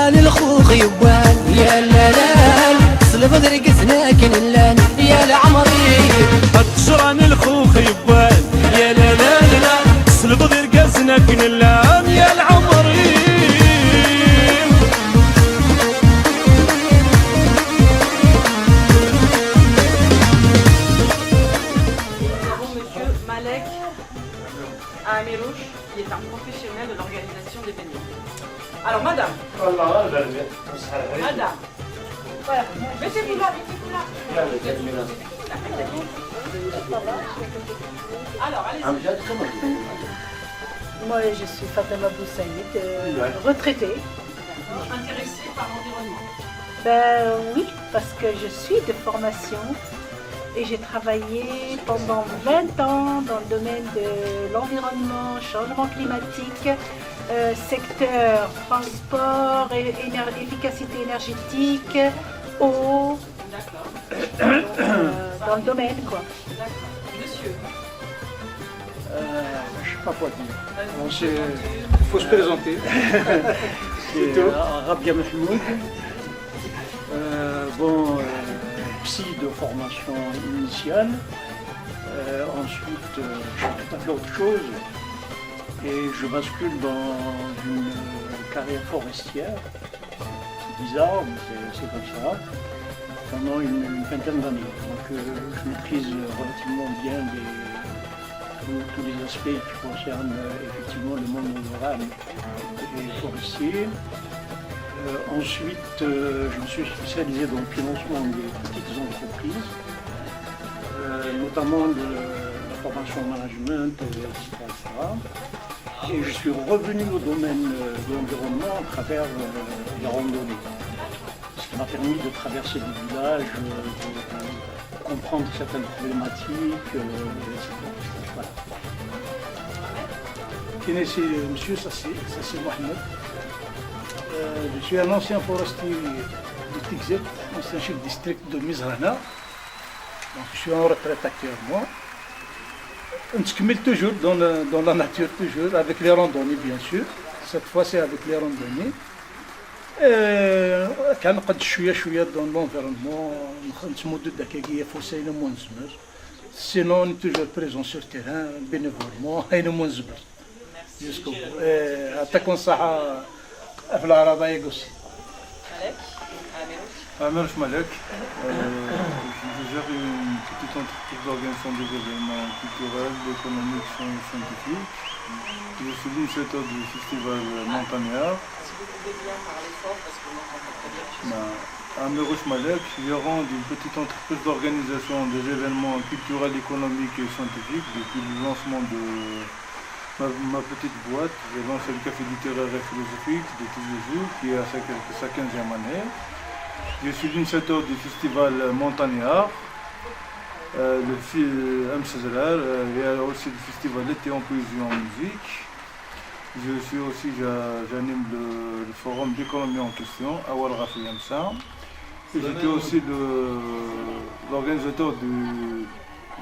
عشران الخوخ يبان يا اللالان صلب درقسنا كنلان يا العمري عشران الخوخ يبان يا لا لا لا صلب درقسنا كنلان يا العمري Malek Amirouche, qui est un professionnel de l'organisation d'événements. Alors, madame. Madame. Voilà. Mettez-vous là, mettez-vous là. Alors, allez-y. Moi, je suis Fatama Boussaïd, retraitée. Intéressée par l'environnement. Ben oui, parce que je suis de formation et j'ai travaillé pendant 20 ans dans le domaine de l'environnement, changement climatique, secteur transport, efficacité énergétique, eau, dans le domaine quoi. D'accord. Monsieur. Je ne sais pas quoi dire. Il faut se présenter. C'est Rabia Mahmoud. Psy de formation initiale. Ensuite, je fais tout à fait autre chose. Et je bascule dans une carrière forestière. C'est bizarre, mais c'est comme ça. Pendant une vingtaine d'années. Donc je maîtrise relativement bien tous les aspects qui concernent effectivement le monde rural et forestier. Ensuite, je me suis spécialisé dans le financement des petites entreprises, notamment de la formation en management, etc. Et je suis revenu au domaine de l'environnement à travers la randonnée. Ce qui m'a permis de traverser des villages, de comprendre certaines problématiques, etc. Voilà. Qui est monsieur, ça c'est Mohamed. Je suis un ancien forestier de Tigzet, ancien chef de district de Mizrana. Donc, je suis en retraite actuellement. On se cumule toujours dans la nature, toujours, avec les randonnées bien sûr. Cette fois c'est avec les randonnées. كنقعد شوية dans l'environnement, نتمدد دكاكية فوسينا منزمر. Sinon on est toujours présent sur le terrain, bénévolement, أين منزمر. Jusqu'au bout. يعطيكم الصحة. في العربية يقص. Malek Amirouche Malek, je gère une petite entreprise d'organisation des événements culturels, économiques et scientifiques. Je suis l'initiateur du festival Montagnard. Si vous pouvez bien parler fort parce qu'on n'entend pas très bien. Amirouche Malek, gérant d'une petite entreprise d'organisation des événements culturels, économiques et scientifiques depuis le lancement de ma petite boîte. J'ai lancé le café littéraire et philosophique de tous les jours qui est à sa 15e année. Je suis l'initiateur du festival Montagnard, le MCZR, et aussi le festival L'été en poésie et en musique. J'anime le forum d'économie en question, Awal Rafi Yamsa. Et j'étais aussi l'organisateur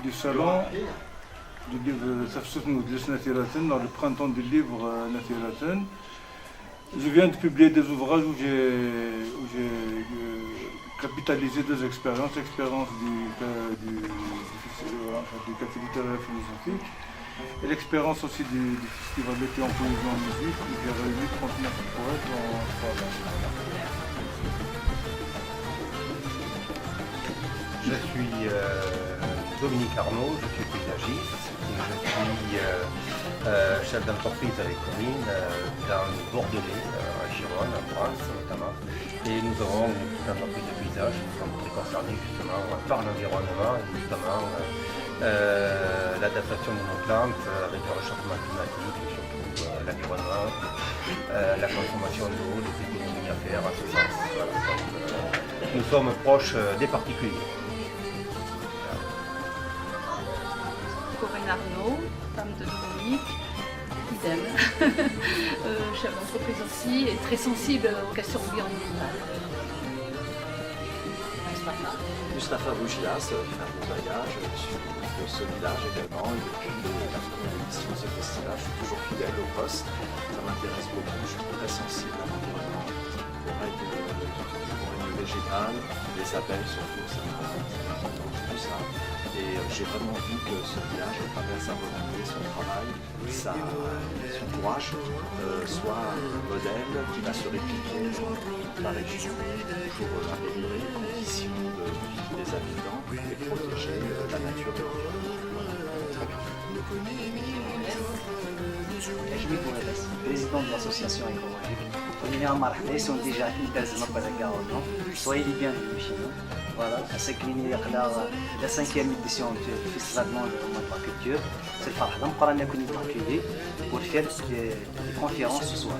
du salon du livre Safsoufnou de Natiraten, dans le printemps du livre Natiraten. Je viens de publier des ouvrages où j'ai capitalisé deux expériences, l'expérience du café littéraire philosophique et l'expérience aussi du festival d'été en poésie en musique où j'ai réuni 39 poètes en 3 ans. Je suis Dominique Arnaud, je suis paysagiste, je suis chef d'entreprise avec Corinne dans le Bordelais, à Chiron, en France notamment. Et nous avons une petite entreprise de paysage, nous sommes très concernés justement par l'environnement, notamment l'adaptation de nos plantes avec le réchauffement climatique et surtout l'environnement, la consommation d'eau, les économies à faire à ce sens. Voilà. Donc, nous sommes proches des particuliers. Corinne Arnaud, femme de Dominique, idem, chef d'entreprise aussi, et très sensible aux questions environnementales. Mustapha Bouchias, frère de Zaya, je suis de ce village également, et depuis la première édition de ce festival, je suis toujours fidèle au poste, ça m'intéresse beaucoup, je suis très sensible à l'environnement, au nationale, les abeilles surtout, c'est important tout ça. Et j'ai vraiment vu que ce village, à travers sa volonté, son travail, son courage, soit un modèle qui va se répliquer dans la région pour améliorer les conditions de vie des habitants et protéger la nature et l'environnement. Najmi Bouhabas, président de l'association écologique. Ils sont déjà intéressés par la Garonne. Soyez les bienvenus chez nous. Voilà, à ce clinique, la 5e édition du Festival de la Culture. C'est le farah d'Amqarana qu'on est accueilli pour faire des conférences ce soir.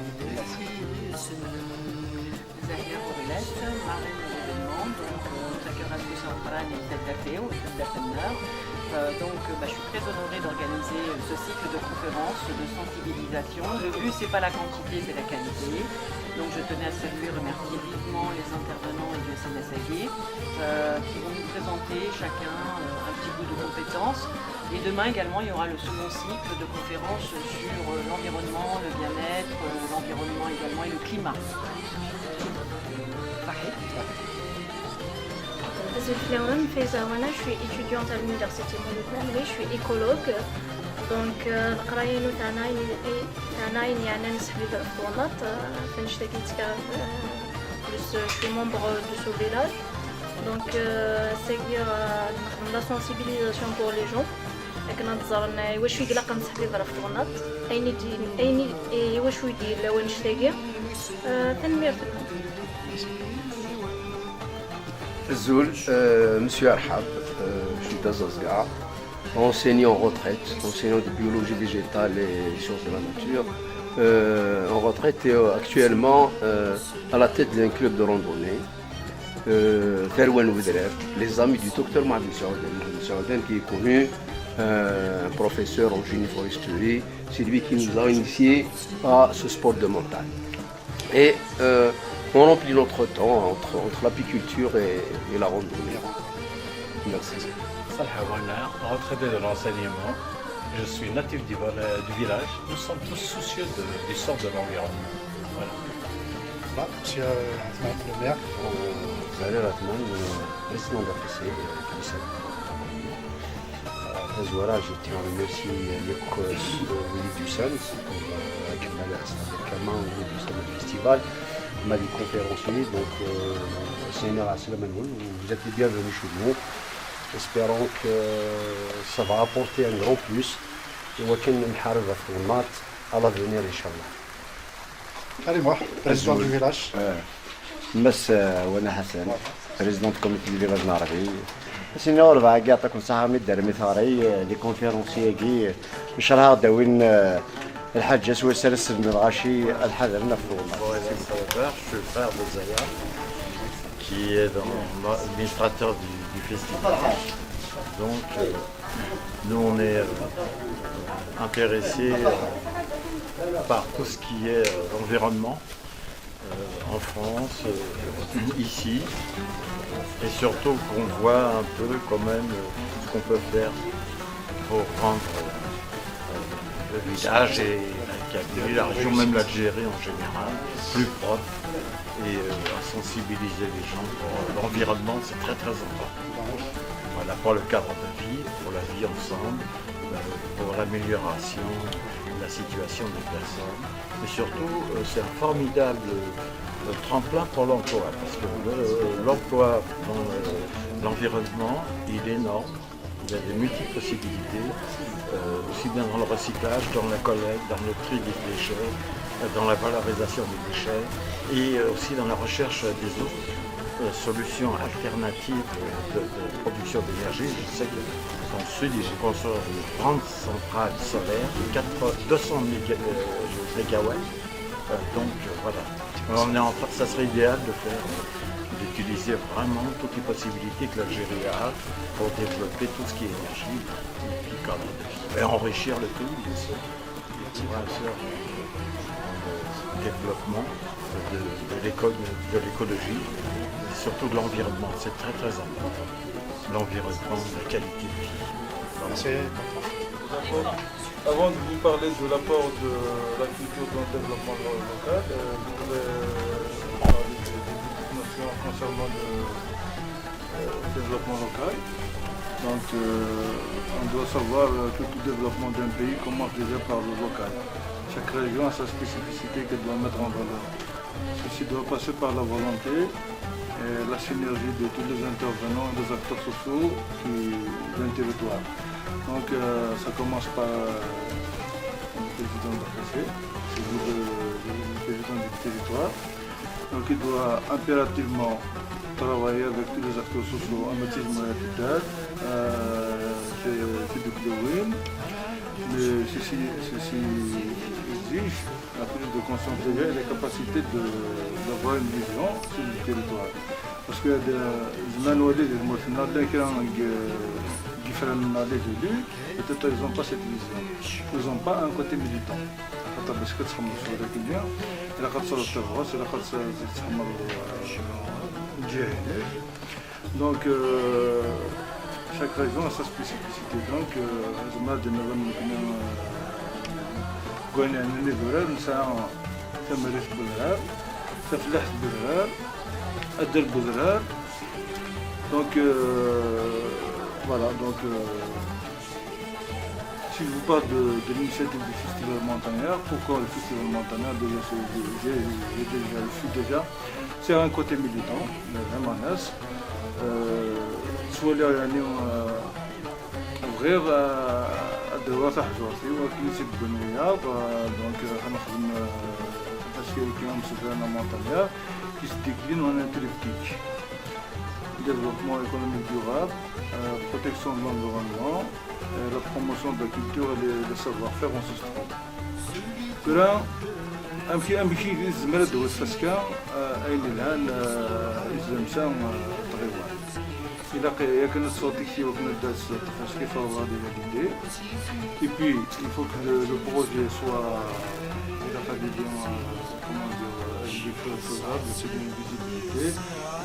Zahia Bourelès, marraine de l'événement, donc Zakir Asbouchan est tête d'affaire ou tête d'affaire. Je suis très honorée d'organiser ce cycle de conférences, de sensibilisation. Le but, c'est pas la quantité, c'est la qualité. Donc je tenais à saluer, remercier vivement les intervenants et le CNSAG qui vont nous présenter chacun un petit bout de compétences. Et demain également, il y aura le second cycle de conférences sur l'environnement, le bien-être, l'environnement également et le climat. Je suis étudiante à l'université Mouloud, je suis écologue. Donc, القرايه تاعنا يعني نسحب في الاسطوانات فاش تلاقيت je suis membre de ce village. Donc, c'est la sensibilisation pour les gens. كنا نتزرنا واش يقلق نسحب في الاسطوانات اي واش يدير لو نشتاقي تنمير Zoul, Monsieur Arhab, je suis d'Azazga, enseignant en retraite, enseignant de biologie végétale et sciences de la nature, en retraite et actuellement à la tête d'un club de randonnée, Terwan Oudrer, les amis du docteur Mahdi Saoudan, qui est connu, un professeur en génie foresterie, c'est lui qui nous a initiés à ce sport de montagne. Et on remplit notre temps entre l'apiculture et la randonnée. Merci. Salha Wana, retraité de l'enseignement. Je suis natif du village. Nous sommes tous soucieux du sort de l'environnement. Voilà. Monsieur Atman, le maire. Zahir Atman, président de la PC. Voilà, je tiens à remercier Willy Dussan avec Kaman Willy Dussan du festival. On a des conférenciers, donc Seigneur Aslamanoul, vous êtes les bienvenus chez nous. Espérons que ça va apporter un grand plus. Et on va à l'avenir, Inch'Allah. Allez, moi, président du village. مس وانا حسن بريزيدونت كوميتي ديال الفيلاج العربي سينيور باغا يعطيكم الصحه مدار مثاري لي كونفيرونسي كي ان شاء الله داوين الحاج سويسر السلم الغاشي الحذر نفرو. Je suis le frère de Zaya qui est l'administrateur du festival. Donc nous on est intéressés par tout ce qui est l'environnement. En France, ici, et surtout qu'on voit un peu quand même ce qu'on peut faire pour rendre le village et la région, même l'Algérie en général, plus propre et à sensibiliser les gens pour l'environnement, c'est très très important. Voilà, pour le cadre de vie, pour la vie ensemble, pour l'amélioration de la situation des personnes. Et surtout, c'est un formidable tremplin pour l'emploi, parce que l'emploi dans l'environnement, il est énorme, il y a de multiples possibilités, aussi bien dans le recyclage, dans la collecte, dans le tri des déchets, dans la valorisation des déchets, et aussi dans la recherche des autres solutions alternatives de production d'énergie. Je sais que dans le sud, ils vont construire une grande centrale solaire de 200 mégawatts. Donc voilà. Ça serait idéal d'utiliser vraiment toutes les possibilités que l'Algérie a pour développer tout ce qui est énergie et puis cadre de vie. Et enrichir le pays, bien sûr. Bien sûr, le développement de l'écologie, surtout de l'environnement, c'est très très important. L'environnement, la qualité de vie. D'accord. Avant de vous parler de l'apport de la culture dans le développement local, vous pouvez parler des notions concernant développement local. Donc on doit savoir que tout développement d'un pays commence déjà par le local. Chaque région a sa spécificité qu'elle doit mettre en valeur. Ceci doit passer par la volonté et la synergie de tous les intervenants et des acteurs sociaux d'un territoire. Donc ça commence par le président de l'APC, c'est le président du territoire. Donc il doit impérativement travailler avec tous les acteurs sociaux en matière monétaire, c'est du Glowin. Mais ceci exige la prise de conscience déjà et la capacité d'avoir une vision sur le territoire. Parce que les manuels des multinationales qui font les élus, peut-être ils n'ont pas cette vision. Ils n'ont pas un côté militant. باش كتخمم في هذاك الدنيا الا كتصور التغوص الا كتحمل الجاهلات دونك chaque région a sa spécificité donc زعما درنا ممكن قلنا عندنا البرار نساء تمريت بزرار تفلحت بزرار أدر بزرار donc voilà donc si je vous parle de l'initiative du festival montagnard, pourquoi le festival montagnard déjà, c'est un côté militant, vraiment nice. Soit les ouvrir à devoir s'ajouter ou à l'initiative de Nouillard, donc on a un montagnard qui se décline en un triptyque. Développement économique durable, protection de l'environnement, la promotion de la culture et le savoir-faire ancestral. كرا أمشي الزمرد والفسكان أين الآن يزمسان طغيوان. إلا كانت صوتك شي وكنا داز فسكي فهو غادي l'idée. Et puis il faut que le projet soit comment dire faisable, c'est une visibilité.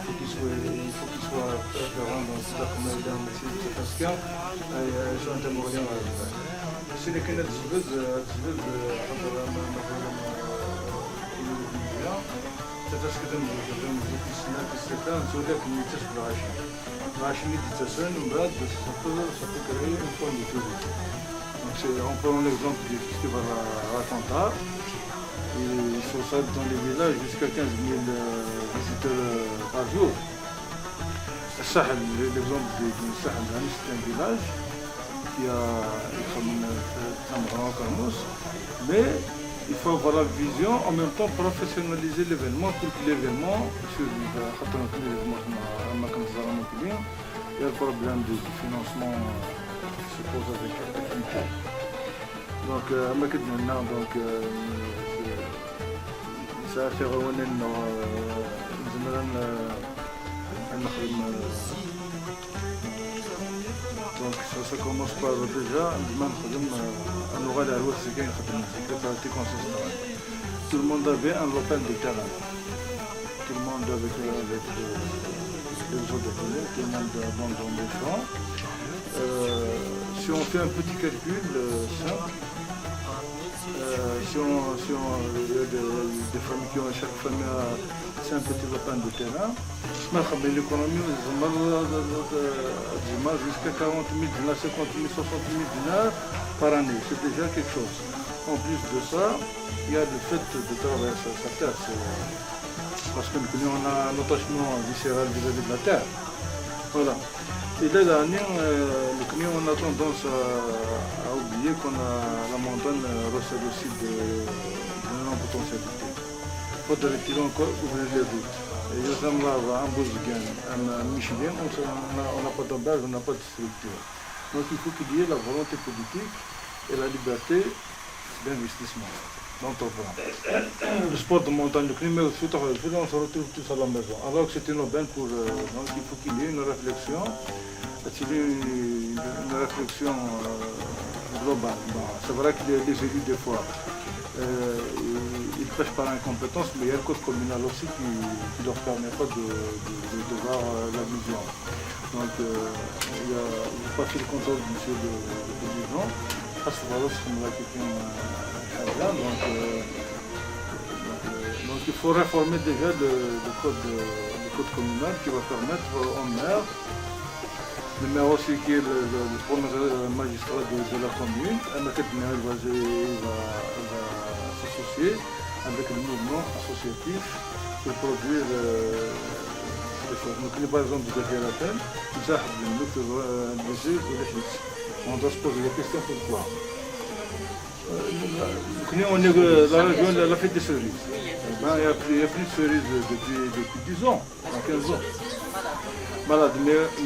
Il faut qu'il soit référent dans toute la communauté dans le site de Pascal et je suis en train de c'est les canaux de Zubez c'est parce que dans le système sur lequel il y a la chimie de Tassan, ça peut créer une forme de tourisme. On prend l'exemple du festival à Attentat. Il faut ça dans les villages jusqu'à 15 000 visiteurs par jour. L'exemple du Sahel, c'est un village qui a un grand carmousse, mais il faut avoir la vision, en même temps professionnaliser l'événement pour que l'événement, il y a le problème du financement qui se pose avec l'activité. Donc, ça fait revenir donc ça commence par déjà on aura la loi sécurité consistante. Tout le monde avait un local de terrain. Tout le monde avec les autres données, tout le monde abandonne les champs. Si on fait un petit calcul simple, si il y a des familles qui ont chaque famille c'est un petit lopin de terrain, l'économie jusqu'à 40 000 dinars, 50 000, 60 000 dinars par année, c'est déjà quelque chose. En plus de ça, il y a le fait de travailler sur sa terre, parce que nous on a un attachement viscéral vis-à-vis de la terre. Voilà. Et là, on a tendance à oublier qu'on a la montagne recèle aussi de non-potentialité. Il faudrait encore ouvrir les routes. Et nous sommes là, à Bouzgan, à Michelin, on n'a pas d'emballage, on n'a pas de structure. Donc il faut qu'il y ait la volonté politique et la liberté d'investissement, d'entreprendre. Le sport de montagne, le climat, on se retrouve tous à la maison. Alors que c'est une aubaine pour... donc il faut qu'il y ait une réflexion. Une réflexion globale. Bon, c'est vrai que les élus, des fois, ils prêchent par incompétence, mais il y a le code communal aussi qui ne leur permet pas de voir la vision. Donc, il n'y a pas fait le contrôle du monsieur de vision. Parce que voilà, c'est comme la question donc Donc il faut réformer déjà le code communal qui va permettre au maire, le maire aussi qui est le premier magistrat de la commune, il va s'associer avec le mouvement associatif pour produire des choses. Donc par exemple de Gératan, on doit se poser la question pourquoi. On est la région de la fête des cerises. Il n'y a plus de cerises depuis 10 ans, 15 ans. Voilà,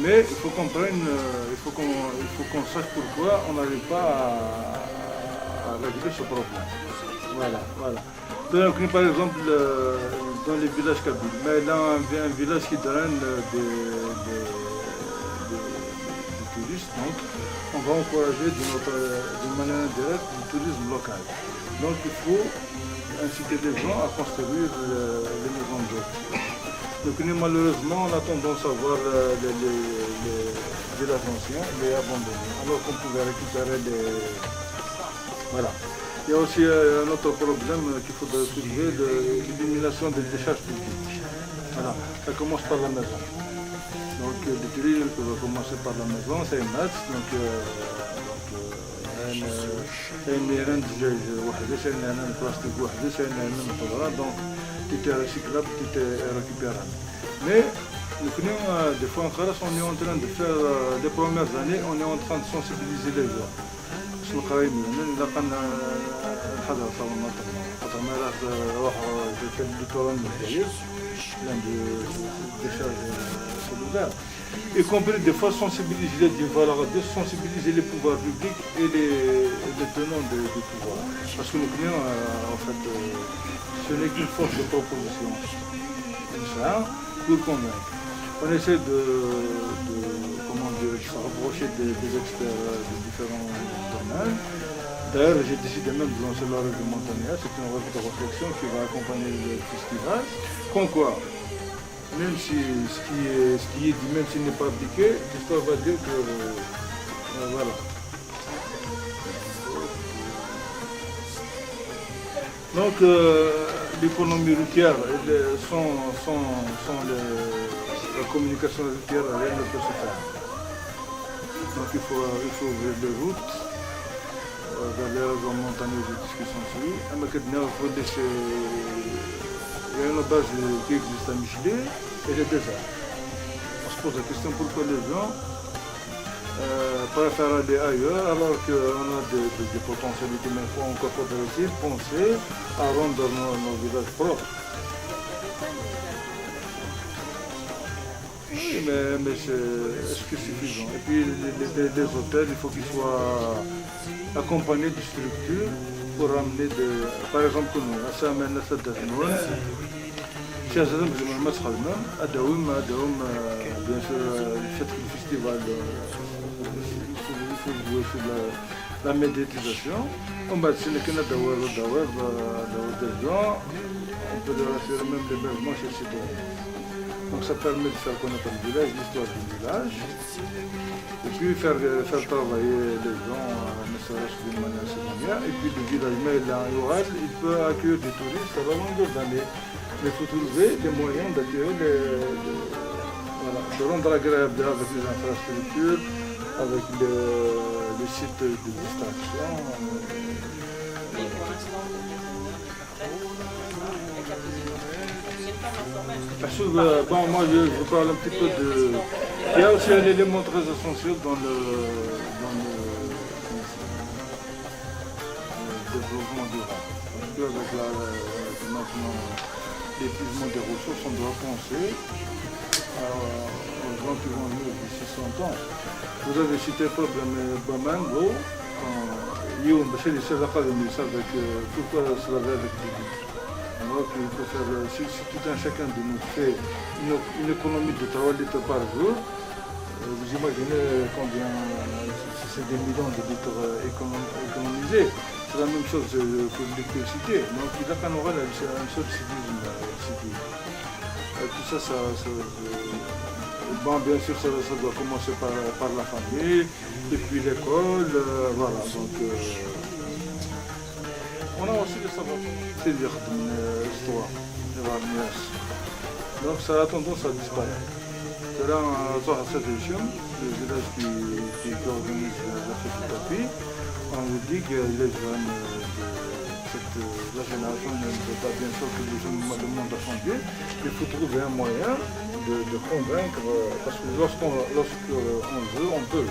mais il faut qu'on prenne, il faut qu'on sache pourquoi on n'arrive pas à régler ce problème. Voilà. Donc, par exemple, dans les villages kabyles, mais là, un village qui draine des touristes, donc on va encourager d'une manière indirecte du tourisme local. Donc il faut inciter les gens à construire les maisons d'hôtes. Donc malheureusement, on a tendance à voir les villages anciens, les abandonnés, alors qu'on pouvait récupérer les... Voilà. Il y a aussi un autre problème qu'il faudrait soulever, l'élimination des décharges publiques. Voilà, ça commence par la maison. Donc le tri va commencer par la maison, c'est un axe, donc un airant دجاج وحده, c'est un airant plastique وحده, c'est un airant خضراء, donc tout est recyclable, tout est récupérable. Mais des fois on est en train de faire, les premières années, on est en train de sensibiliser les gens. باش القرايب مزيان لقنا الحضر صار خاطر ما راه روح كان الدكتوراه المحترف plein de décharges solidaires, y compris des fois sensibiliser les pouvoirs publics et les tenants du pouvoir. Parce que nous clients, en fait, ce n'est qu'une force de proposition. Ça, pour convaincre. On essaie de se rapprocher des experts de différents domaines. D'ailleurs, j'ai décidé même de lancer la revue Montagnard, c'est une revue de réflexion qui va accompagner le festival. Comme quoi, même si ce qui est dit, même s'il n'est pas appliqué, l'histoire va dire que voilà. Donc l'économie routière, sans la communication routière, rien ne peut se faire. Donc il faut ouvrir les routes vers les régions montagneuses et discussions dessus. Il y a une base qui existe à Michelet et les déserts. On se pose la question pourquoi les gens préfèrent aller ailleurs alors qu'on a des potentialités, mais il faut encore faudrait-il penser à rendre nos villages propres. Mais est-ce que c'est suffisant? Et puis les hôtels, il faut qu'ils soient accompagnés de structures pour ramener par exemple que nous, à Saman, à Sadaznoun, si à Zadam, je me mets à Daoum, bien sûr, le festival, il faut jouer sur la médiatisation. On va essayer de d'avoir des gens, on peut leur assurer même l'hébergement chez les citoyens. Donc ça permet de faire connaître le village, l'histoire du village, et puis faire travailler les gens, ne serait-ce d'une manière saisonnière, et puis le village, mais là, il peut accueillir des touristes à la longueur d'année. Mais il faut trouver des moyens d'accueillir, de rendre agréable avec les infrastructures, avec les sites de distraction. Bon, moi je parle un petit peu de... Il y a aussi un élément très essentiel dans le développement durable. Parce qu'avec maintenant l'épuisement des ressources, on doit penser aux gens qui vont venir d'ici 100 ans. Vous avez cité le problème Bamango, quand Youn, c'est les seuls académies, avec pourquoi se laver avec des vitres. Alors qu'il faut faire, si tout un chacun de nous fait une économie de 3 litres par jour, vous imaginez combien, c'est des millions de litres économisés. C'est la même chose que l'électricité. Donc il y a qu'un oral, c'est un seul civisme. Tout ça, bon, bien sûr, ça doit commencer par la famille, et puis l'école, voilà. Donc, on a aussi le savoir, c'est-à-dire l'histoire. Donc ça a tendance à disparaître. C'est là, à cette édition, le village qui organise la fête du tapis, on vous dit que les jeunes de la génération ne veut pas, bien sûr que le monde a changé. Il faut trouver un moyen de convaincre, parce que lorsqu'on veut, on peut.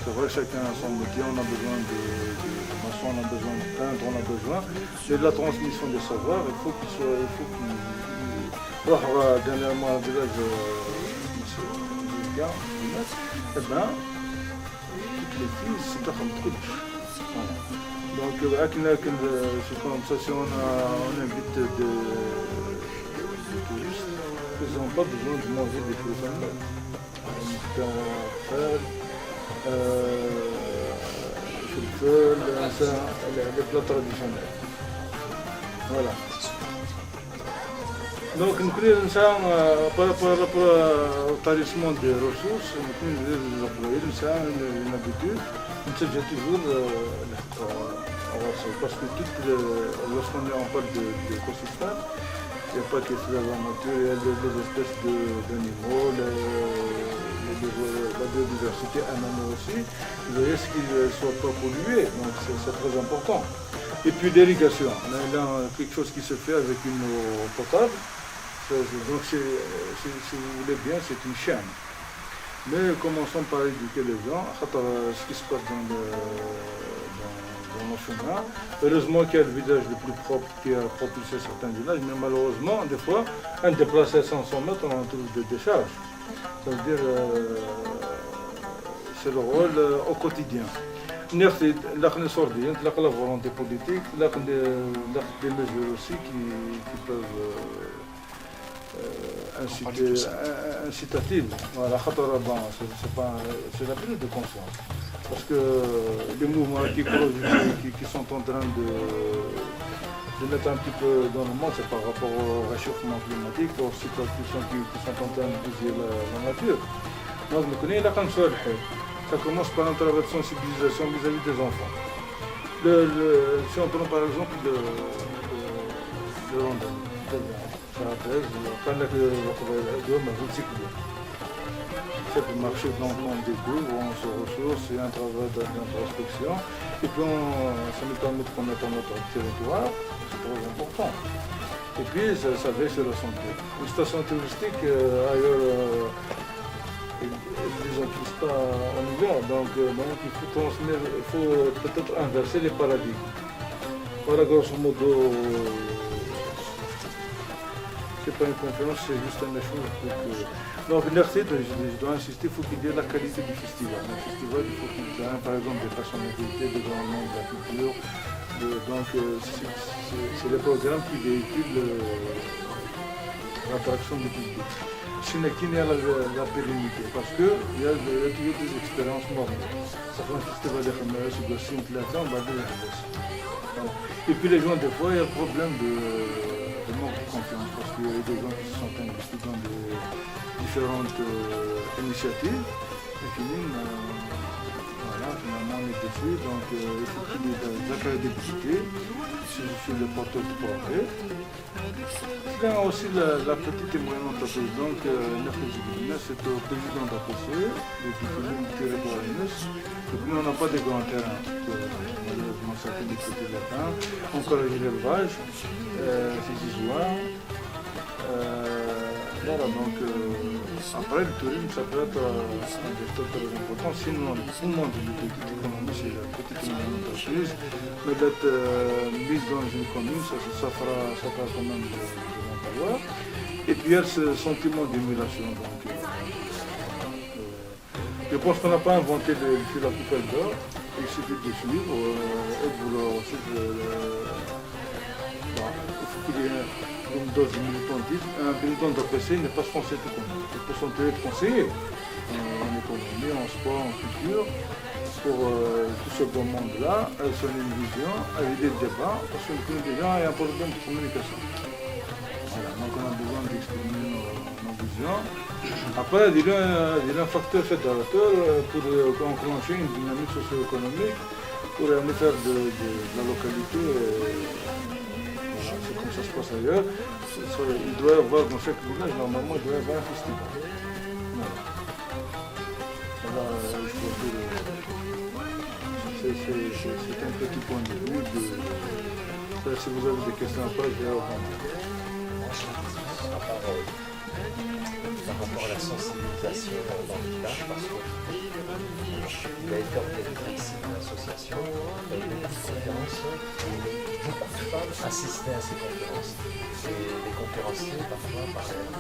C'est vrai, chacun a son métier, on a besoin de maçon, on a besoin de peintre, on a besoin de la transmission des savoirs. Il faut qu'il soit. Alors, dernièrement, un village de M. eh bien, toutes les filles, c'est comme truc. Donc, c'est comme ça, si on invite des touristes, ils n'ont pas besoin de manger des fruits en mer. Les plats traditionnels. Voilà. Donc, nous avons, par rapport au tarissement des ressources, nous avons une habitude. Nous avons toujours, parce que lorsqu'on parle d'écosystème, il n'y a pas que la nature, il y a les espèces d'animaux, la biodiversité animale aussi. Vous voyez ce qu'ils ne soient pas pollués, donc c'est très important. Et puis l'irrigation, on a quelque chose qui se fait avec une eau potable. Donc si vous voulez bien, c'est une chaîne. Mais commençons par éduquer les gens, ce qui se passe dans nos chemins. Heureusement qu'il y a le village le plus propre qui a propulsé certains villages, mais malheureusement, des fois, un déplacé à 500 mètres, on en trouve des décharges. Ça veut dire c'est le rôle au quotidien. Là, la volonté politique, là, des mesures aussi qui peuvent incitatives. Voilà, c'est la prise de conscience. Parce que les mouvements écologiques qui sont en train de mettre un petit peu dans le monde, c'est par rapport au réchauffement climatique, aux situations qui sont en train de bousiller la nature. Donc, nous connaissons ça commence par un travail de sensibilisation vis-à-vis des enfants. Si on prend par exemple le randonnée, c'est pour marcher dans le découvre, on se ressource, il y a un travail d'introspection, et puis ça nous permet de connaître notre territoire, c'est très important. Et puis ça veille sur la santé. Une station touristique ailleurs, ils n'en trouvent pas en hiver, donc il faut peut-être inverser les paradigmes. Voilà, grosso modo, c'est pas une conférence, c'est juste un échange. Donc, merci, je dois insister, il faut qu'il y ait la qualité du festival. Le festival, il faut qu'il y ait, par exemple, des personnalités, des grands noms de la culture. Donc, c'est le programme qui véhicule l'attraction du public. Sinon, qu'il y a la pérennité, parce qu'il y a toujours des expériences morales. Ça fait un festival de Khamer, c'est de simple on va dire. Et puis, les gens, des fois, il y a le problème de manque de confiance, parce qu'il y a des gens qui se sont investis dans des différentes initiatives, et voilà, finalement on est déçus, donc il faut qu'il y ait de la crédibilité sur les porteurs du projet. Il y a aussi la petite et moyenne entreprise, donc c'est au président d'apprécier, les diffusions territoriales, et puis on n'a pas de grands terrains, malheureusement ça fait des petits latins, encourager l'élevage, c'est isoire. Voilà, donc après le tourisme, ça peut être un vecteur très important. Sinon, tout le monde dit que toute économie, c'est la petite et moyenne entreprise, mais d'être mise dans une commune, ça fera quand même de l'emploi. Et puis il y a ce sentiment d'émulation. Je pense qu'on n'a pas inventé le fil à couper d'or, il suffit de suivre et de vouloir aussi. Il faut qu'il y ait une dose de militantisme. Un militant d'APC n'est pas censé être conseiller. Il peut être conseiller en économie, en sport, en culture, pour tout ce beau monde-là, sonner une vision, aider le débat, parce que déjà, il y a un problème de communication. Voilà, donc on a besoin d'exprimer nos visions. Après, il y a un facteur fédérateur pour enclencher une dynamique socio-économique, pour aller faire de la localité. C'est comme ça se passe ailleurs. Il doit y avoir dans chaque village, normalement, il doit y avoir un festival. Voilà. Alors, je crois que c'est un petit point de vue. Si vous avez des questions après, je vais répondre. Par rapport à la sensibilisation dans le village, parce qu'il a été organisé ici une association, une conférence où beaucoup de femmes assistaient à ces conférences. Et les conférenciers, parfois, parlaient de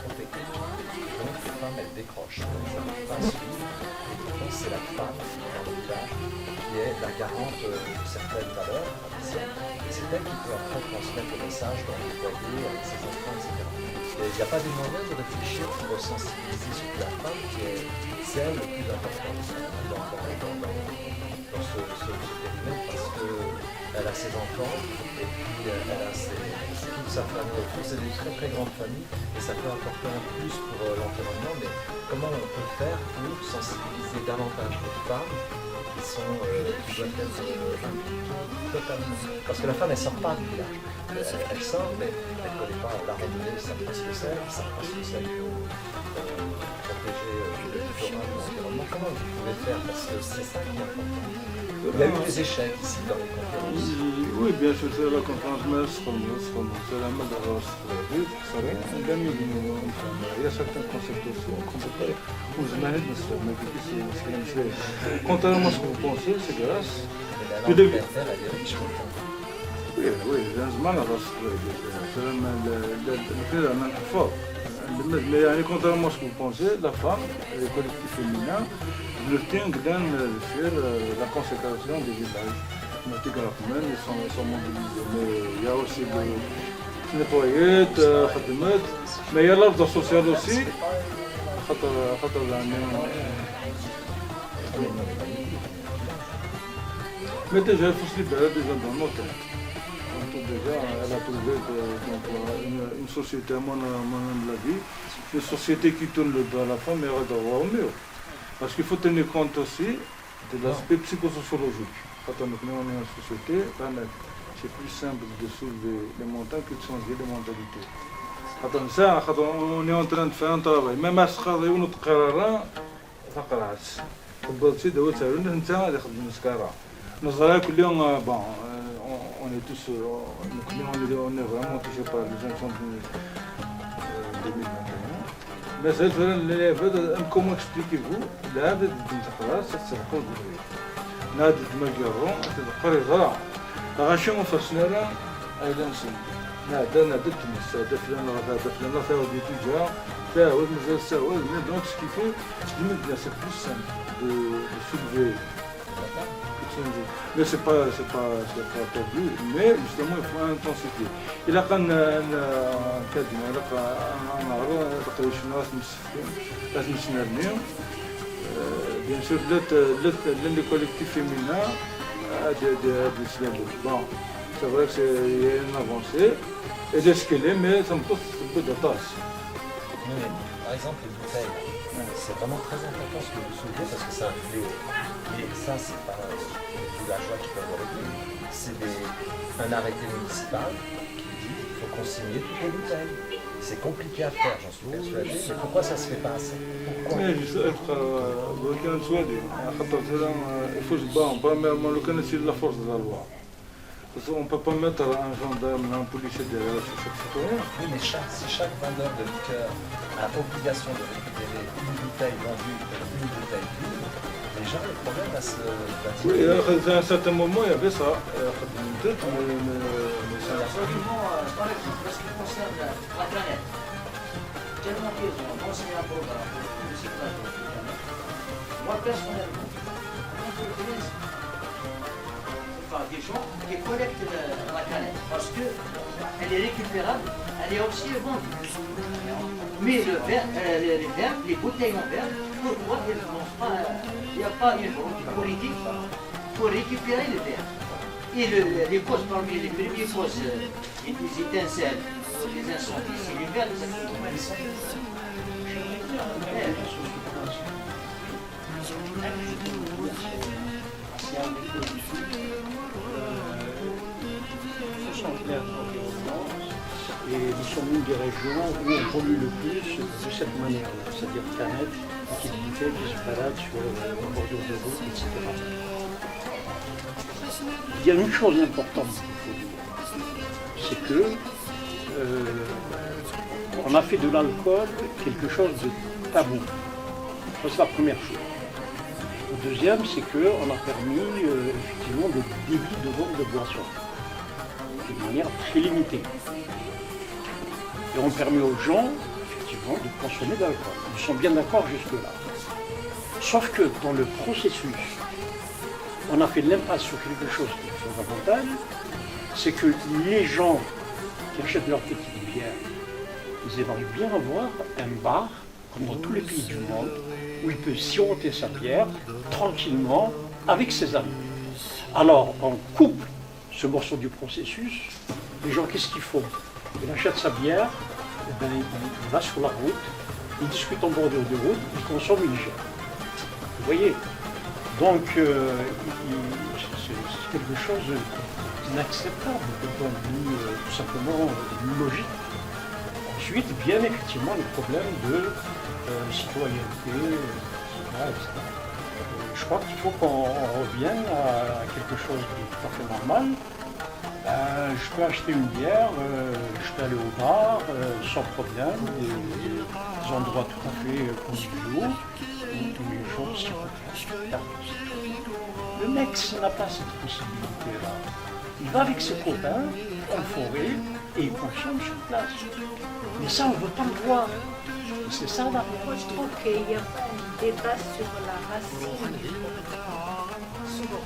trop technique. Donc les femmes, elles décrochent. Donc ça ne peut pas suivre. Et pourtant, c'est la femme dans le village qui est la garante de certaines valeurs. Et c'est elle qui peut après transmettre le message dans le foyer avec ses enfants, etc. Il n'y a pas des moyens de réfléchir pour sensibiliser surtout la femme qui est celle le plus importante dans ce périmètre parce qu'elle a ses enfants et puis elle a toute sa famille autour. C'est une très très grande famille et ça peut apporter un plus pour l'environnement. Mais comment on peut faire pour sensibiliser davantage les femmes qui doivent être totalement... Parce que la femme, elle ne sort pas du village. Elle sort, mais elle ne connaît pas la randonnée, ça ne passe que ça, ça ne passe que ça, il faut protéger le littoral, l'environnement. Comment vous pouvez faire? Parce que c'est ça qui est important. Il y a eu des échecs ici dans les conférences. Oui, bien sûr, c'est la conférence, mais c'est la madrasa, il y a certains concepts aussi qu'on ne peut pas... Contrairement à ce que vous pensez, c'est grâce. Oui, mais contrairement à ce que vous pensez, la femme, les collectifs féminins, le tient de faire la consécration des villages. Ils sont mobilisés. Mais il y a aussi des nettoyettes, mais il y a l'ordre social aussi. Mais déjà, il faut se libérer déjà dans nos têtes. Déjà, elle a trouvé une société, à mon avis, de la vie, une société qui tourne le dos à la femme, mais elle doit avoir mieux. Parce qu'il faut tenir compte aussi de l'aspect psychosociologique. Quand on est dans une société, c'est plus simple de soulever les montagnes que de changer les mentalités. On est en train de faire un travail. Même à ce travail, on a قرارا فقرات. بالضبط دوت سالون انت يخدم مسكارا. نظرا كل يوم bon on est tous on est vraiment touchés par les incendies de 2021. Mais c'est vrai, comment expliquez-vous là de خلاص تسبقوا نادي المجرون تذكر زرع غاشم فرسنا ايضا سن نادى تمس دفلنا دفلنا ثاودي تجا ثاود مازال ثاود mais donc ce qu'il faut c'est plus simple de soulever. Mais c'est pas perdu, mais justement il faut intensifier. Il a quand كدنا انا نعرف شنو لازم نسمع bien sûr les collectifs féminins bon c'est vrai qu'il y a une avancée et de ce qu'elle est, mais ça me pose un peu de tasse. Par exemple les bouteilles, c'est vraiment très important ce que vous soulevez parce que c'est un fléau. Et ça, c'est pas les villageois qui peuvent le régler. C'est un arrêté municipal qui dit qu'il faut consigner toutes les bouteilles. C'est compliqué à faire, j'en suis persuadé, mais pourquoi ça ne se fait pas assez? Pourquoi? Il faut se battre, premièrement, le connaître la force de la loi. Parce qu'on ne peut pas mettre un gendarme, un policier derrière chaque citoyen. Oui, mais si chaque vendeur de liqueur a l'obligation de récupérer une bouteille vendue et une bouteille vide, déjà le problème va se... Oui, à un certain moment, il y avait ça. Mais ça n'a pas. Par exemple, parce qui concerne la planète, tellement qu'ils ont lancé un programme de recyclage de la planète, moi personnellement, des gens qui collectent la canette parce qu'elle est récupérable, elle est aussi vendue. Mais le verre, les bouteilles en verre, pourquoi elles n'ont pas, il n'y a pas une politique pour récupérer le verre. Et les causes, parmi les premières causes des étincelles, des incendies, c'est les verres, sont claires de l'environnement et nous sommes une des régions où on pollue le plus de cette manière-là, c'est-à-dire canettes, petites bouteilles qui se baladent sur la bordure de route, etc. Il y a une chose importante qu'il faut dire, c'est que on a fait de l'alcool quelque chose de tabou. Ça, c'est la première chose. Le deuxième, c'est qu'on a permis effectivement des débits de vente de boissons de manière très limitée. Et on permet aux gens, effectivement, de consommer de l'alcool. Ils sont bien d'accord jusque-là. Sauf que dans le processus, on a fait l'impasse sur quelque chose qui est fondamental, c'est que les gens qui achètent leur petite bière, ils aimeraient bien avoir un bar, comme dans tous les pays du monde, où il peut siroter sa bière tranquillement avec ses amis. Alors, on coupe ce morceau du processus. Les gens, qu'est-ce qu'ils font? Il achète sa bière, et ben, il va sur la route, il discute en bordure de route, il consomme, il jette. Vous voyez? Donc, c'est quelque chose d'inacceptable de point de vue tout simplement logique. Ensuite, bien effectivement, les problèmes de citoyenneté, etc. Je crois qu'il faut qu'on revienne à quelque chose de tout à fait normal. Je peux acheter une bière, je peux aller au bar sans problème, des endroits tout à fait conviviaux, où tous les jours s'y retrouvent. Le mec, s'il n'a pas cette possibilité-là, il va avec ses copains en forêt et il consomme sur place. Mais ça, on ne veut pas le voir. C'est ça la Moi, je trouve qu'il n'y a pas un débat sur la racine du souvent.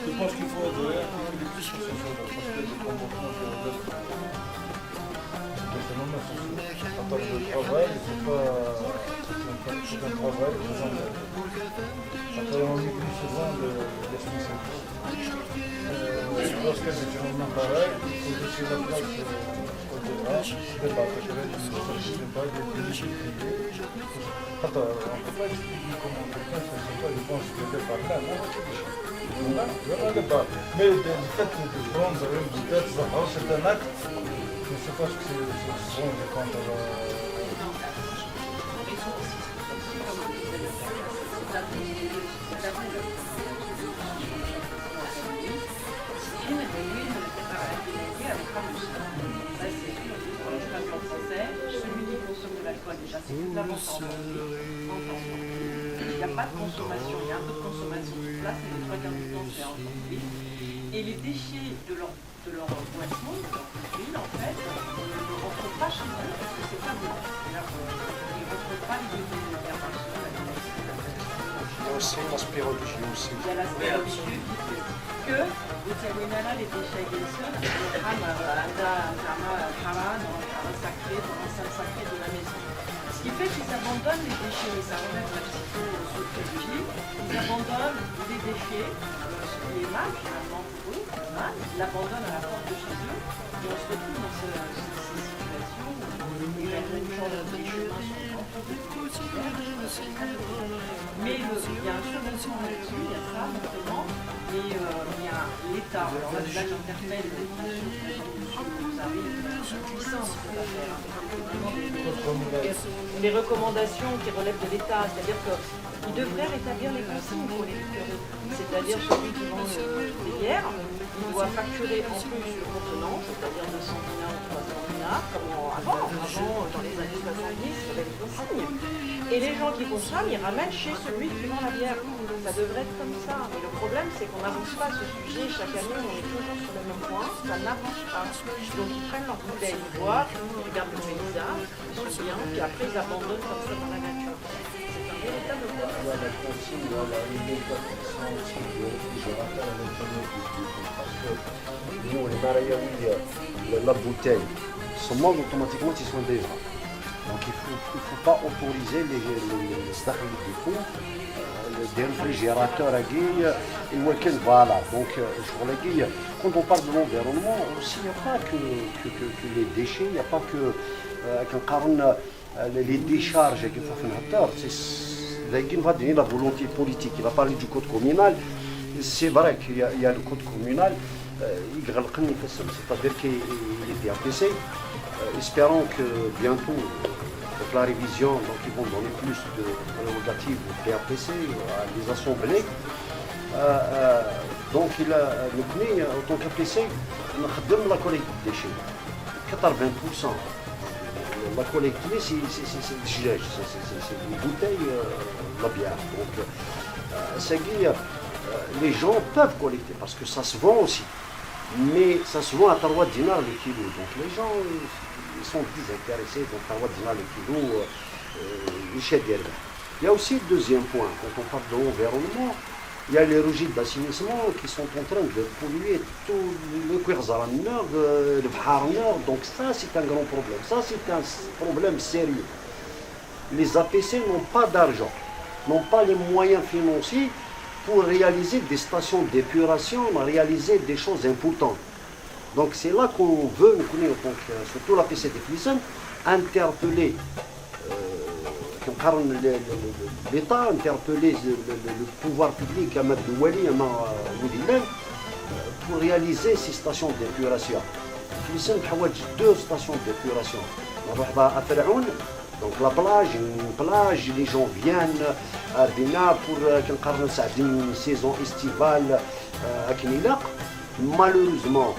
Je pense qu'il faut articuler plus sur ces choses parce que les comportements les phénomènes sociaux. En termes de travail, c'est pas tout un travail de gens. Après, on oublie souvent l'esprit synthétique. Lorsqu'il y a des phénomènes pareils, il faut laisser la place au débat, parce que là, il s'agit de débat, des politiques privées. Attends, on ne peut pas expliquer comment quelqu'un ne sait pas, je pense que le débat là, non, c'est un débat. Mais le fait de prendre une bouteille, c'est un acte, je ne sais pas ce que c'est bon de quand on va... Celui qui consomme de l'alcool, déjà, c'est toute la vente en il n'y a pas de consommation, il y a un peu de consommation sur place, mais les trois quarts du temps, c'est en ville. Et les déchets de leur boisson, de leur ville, en fait, ne rentrent pas chez eux parce que c'est pas bon. Ils ne retrouvent pas les déchets de la boisson. Il y a aussi l'aspirologie aussi. Il y a l'aspirologie qui fait que وتسوينا les déchets glisson, un sacré, de la maison. Ce qui fait qu'ils abandonnent les déchets, et ça relève de la psychosociologie, ils abandonnent les déchets, ce qui est mal finalement pour eux, mal, ils l'abandonnent à la porte de chez eux, et on se retrouve dans ces situations où les gens des chemins sont mais il y a un second point là-dessus, il y a ça justement, et il y a l'État. Alors là, j'interpelle vous avez une puissance pour la faire. Les recommandations qui relèvent de l'État, c'est-à-dire qu'il devrait rétablir les consignes pour les liqueurs. C'est-à-dire celui qui vend des bières, il doit facturer en plus le contenant, c'est-à-dire 200 dinars ou 300 dinars, comme avant, dans les années 70, il y avait des consignes. Et les gens qui consomment, ils ramènent chez celui qui vend la bière. Ça devrait être comme ça. Mais le problème, c'est qu'on n'avance pas ce sujet. Chaque année, on est toujours sur le même point. Ça n'avance pas. Donc, ils prennent leur bouteille, ils boivent, ils regardent le paysage, ils sont bien, puis après, ils abandonnent comme ça dans la nature. C'est un véritable problème. La consigne, l'obligation aussi de rappel à l'autonomie publique. Parce que nous, les mariaouis, la bouteille, ce monde automatiquement, ils sont déjà. Donc il ne faut pas autoriser les stachyles du fond, des réfrigérateurs à guille, et le week-end, voilà. Donc quand on parle de l'environnement, aussi il n'y a pas que les déchets, il n'y a pas que les décharges qu'il faut faire. Il va donner la volonté politique, il va parler du code communal. C'est vrai qu'il y a le code communal. c'est-à-dire qu'il est PAPC. Espérons que bientôt, avec la révision, donc ils vont donner plus de prérogatives au PAPC, à des assemblées. Donc nous, en tant qu'APC, on a la collecte de déchets. 80%. La collecte, c'est des bouteilles, la bière. Donc, les gens peuvent collecter parce que ça se vend aussi. Mais ça se vend à 3 dinars le kilo. Donc les gens ils sont désintéressés. Donc 3 dinars le kilo, il y a aussi le deuxième point. Quand on parle de l'environnement, il y a les rejets d'assainissement qui sont en train de polluer tout le Kourzara Nord, le Bahar Nord. Donc ça, c'est un grand problème. Ça, c'est un problème sérieux. Les APC n'ont pas d'argent, n'ont pas les moyens financiers pour réaliser des stations d'épuration, réaliser des choses importantes. Donc c'est là qu'on veut, surtout l'APC de Flissen, interpeller l'État, interpeller le pouvoir public, pour réaliser ces stations d'épuration. Flissen a 2 stations d'épuration. À Feraoun, donc la plage, une plage, les gens viennent à Bina pour une saison estivale à Knilaq. Malheureusement,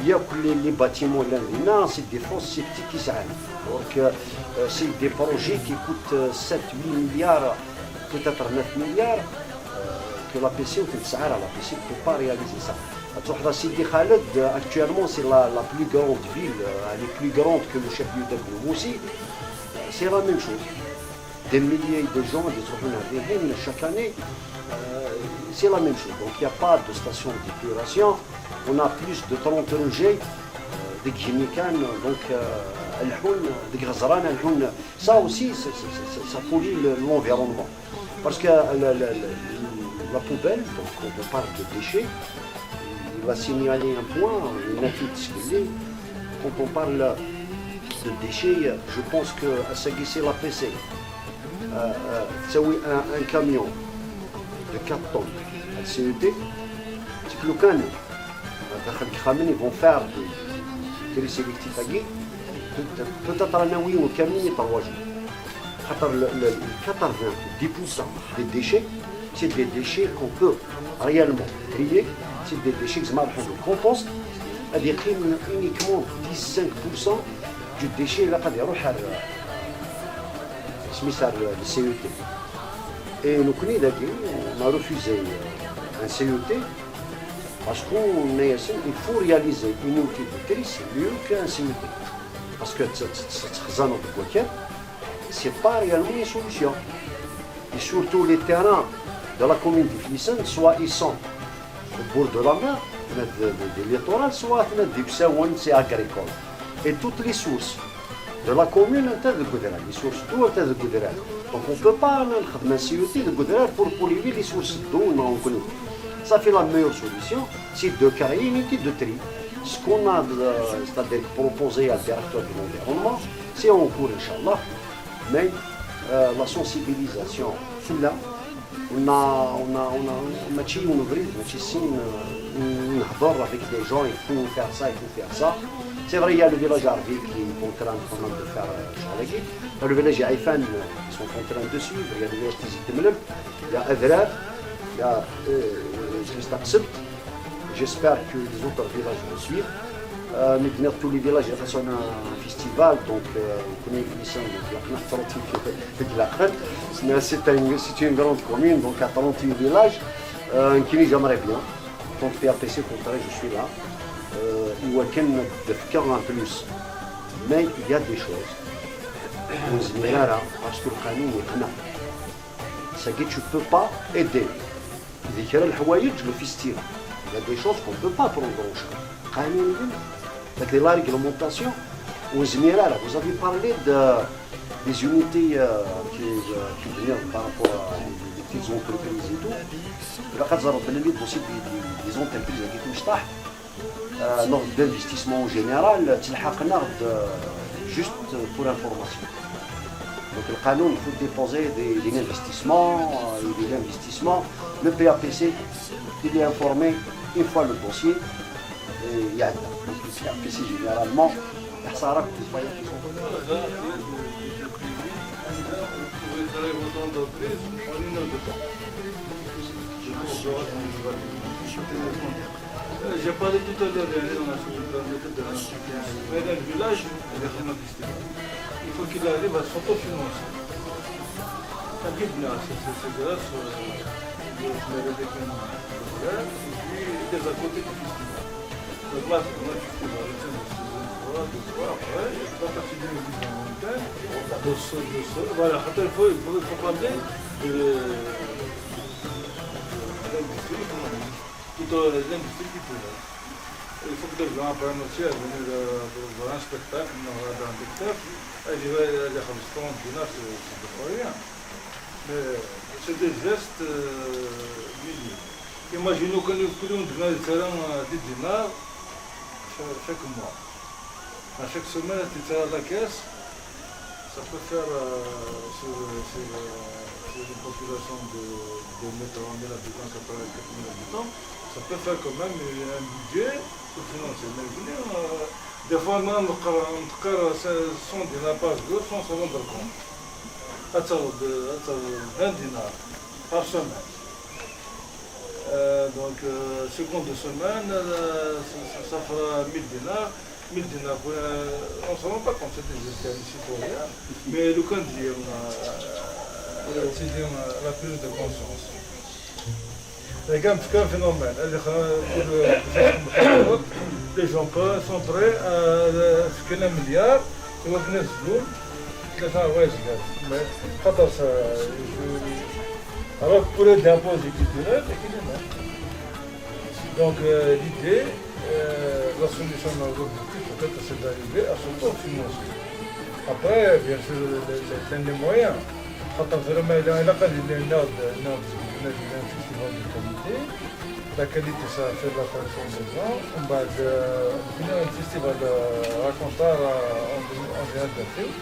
il y a que les bâtiments là, c'est des fosses septiques qui s'arrêtent. Donc c'est des projets qui coûtent 7-8 milliards, peut-être 9 milliards, que la PC ou la PC ne peut pas réaliser ça. Sidi Khaled, actuellement, c'est la plus grande ville, elle est plus grande que le chef-lieu de Moussi. C'est la même chose. Des milliers de gens, des Sohna chaque année, c'est la même chose. Donc il n'y a pas de station d'épuration. On a plus de 30 rejets, des Gimikan, donc des Grazran, ça aussi, ça pollue l'environnement. Parce que la poubelle, donc quand on parle de déchets, il va signaler un point, quand on parle de déchets, je pense que c'est la PC. Un camion de 4 tonnes à CET, c'est que le canon, ils vont faire des tri sélectifs à guide, peut-être à Naoui au camion est en 3 jours. 10% des déchets, c'est des déchets qu'on peut réellement trier, c'est des déchets qui se marquent le compost, c'est-à-dire uniquement 15% du déchet là, le CET. Et nous, on a refusé un CET parce qu'il faut réaliser une unité de tri, c'est mieux qu'un CET. Parce que ce n'est pas réellement une solution. Et surtout les terrains de la commune de Flissen, soit ils sont au bord de la mer, de littoral, soit c'est agricole. Et toutes les sources de la commune de Goudera, les sources d'eau de Goudera. Donc on ne peut pas faire un CET de Goudera pour polluer les sources d'eau non connues. Ça fait la meilleure solution, c'est de créer une unité de tri. Ce qu'on a, c'est-à-dire proposé à le directeur de l'environnement, c'est en cours, Inch'Allah. Mais la sensibilisation, c'est là. On a avec des gens, il faut faire ça, il faut faire ça. C'est vrai, il y a le village Arvi qui est en train de faire l'équipe. Il y a le village Haïfan, ils sont en train de suivre. Il y a le village Tizi Temleb, il y a Adrar, il y a Staksebt. J'espère que les autres villages vont suivre. Mais tous les villages, il y a un festival, donc on connaît les c'est une grande commune, donc à 38 villages. Qui j'aimerais bien. Quand je fais APC, je suis là. Il y a un plus. Mais il y a des choses. Parce que le canon est là. Ça dit que tu ne peux pas aider. Il dit le festival. Il y a des choses qu'on ne peut pas prendre en charge. Avec la réglementation, vous avez parlé des unités qui viennent par rapport à des petites entreprises et tout. Il y a aussi des entreprises qui sont lors d'investissement en général, juste pour information. Donc le canon, il faut déposer des investissements, le PAPC, il est informé une fois le dossier. يعني donc ici généralement الحصارة كتبقى J'ai parlé tout à l'heure dans la méthode de l'entretien. Mais dans le village, il faut qu'il arrive à s'autofinancer. C'est grâce au et puis des à côté du festival. Donc là, c'est un festival, deux soirs, après, il faut pas partir d'une église en montagne, deux sols, voilà, il faut parler de l'industrie, plutôt l'industrie culturelle. Il faut que les gens apprennent aussi à venir voir un spectacle, dans un spectacle, et je vais aller à Khamston, Dina, c'est pas rien. Mais c'est des gestes minimes. Imaginons que nous devons le terrain à 10 dinars chaque mois. À chaque semaine, tu tires à la caisse, ça peut faire sur une population de 1 000 habitants, ça peut être 4 000 habitants, ça peut faire quand même un budget pour financer. Mais des fois, on a 100 dinars par jour sans se rendre compte. 20 dinars par semaine. Donc, seconde semaine, ça fera 1000 dinars. 1000 dinars, on ne se rend pas compte, c'est des ici pour rien. Mais le candidat, c'est la prise de conscience. Regarde, c'est un phénomène. Les gens sont prêts à ce qu'un milliard, c'est un milliard. Alors pour les impôts culturels, donc l'idée, la solution peut-être c'est d'arriver à s'autofinancer. Après, bien sûr, les moyens. Quand on vraiment il y a un festival de qualité, la qualité ça fait de l'attention des gens. On va finir un festival à Contar en général d'Afrique.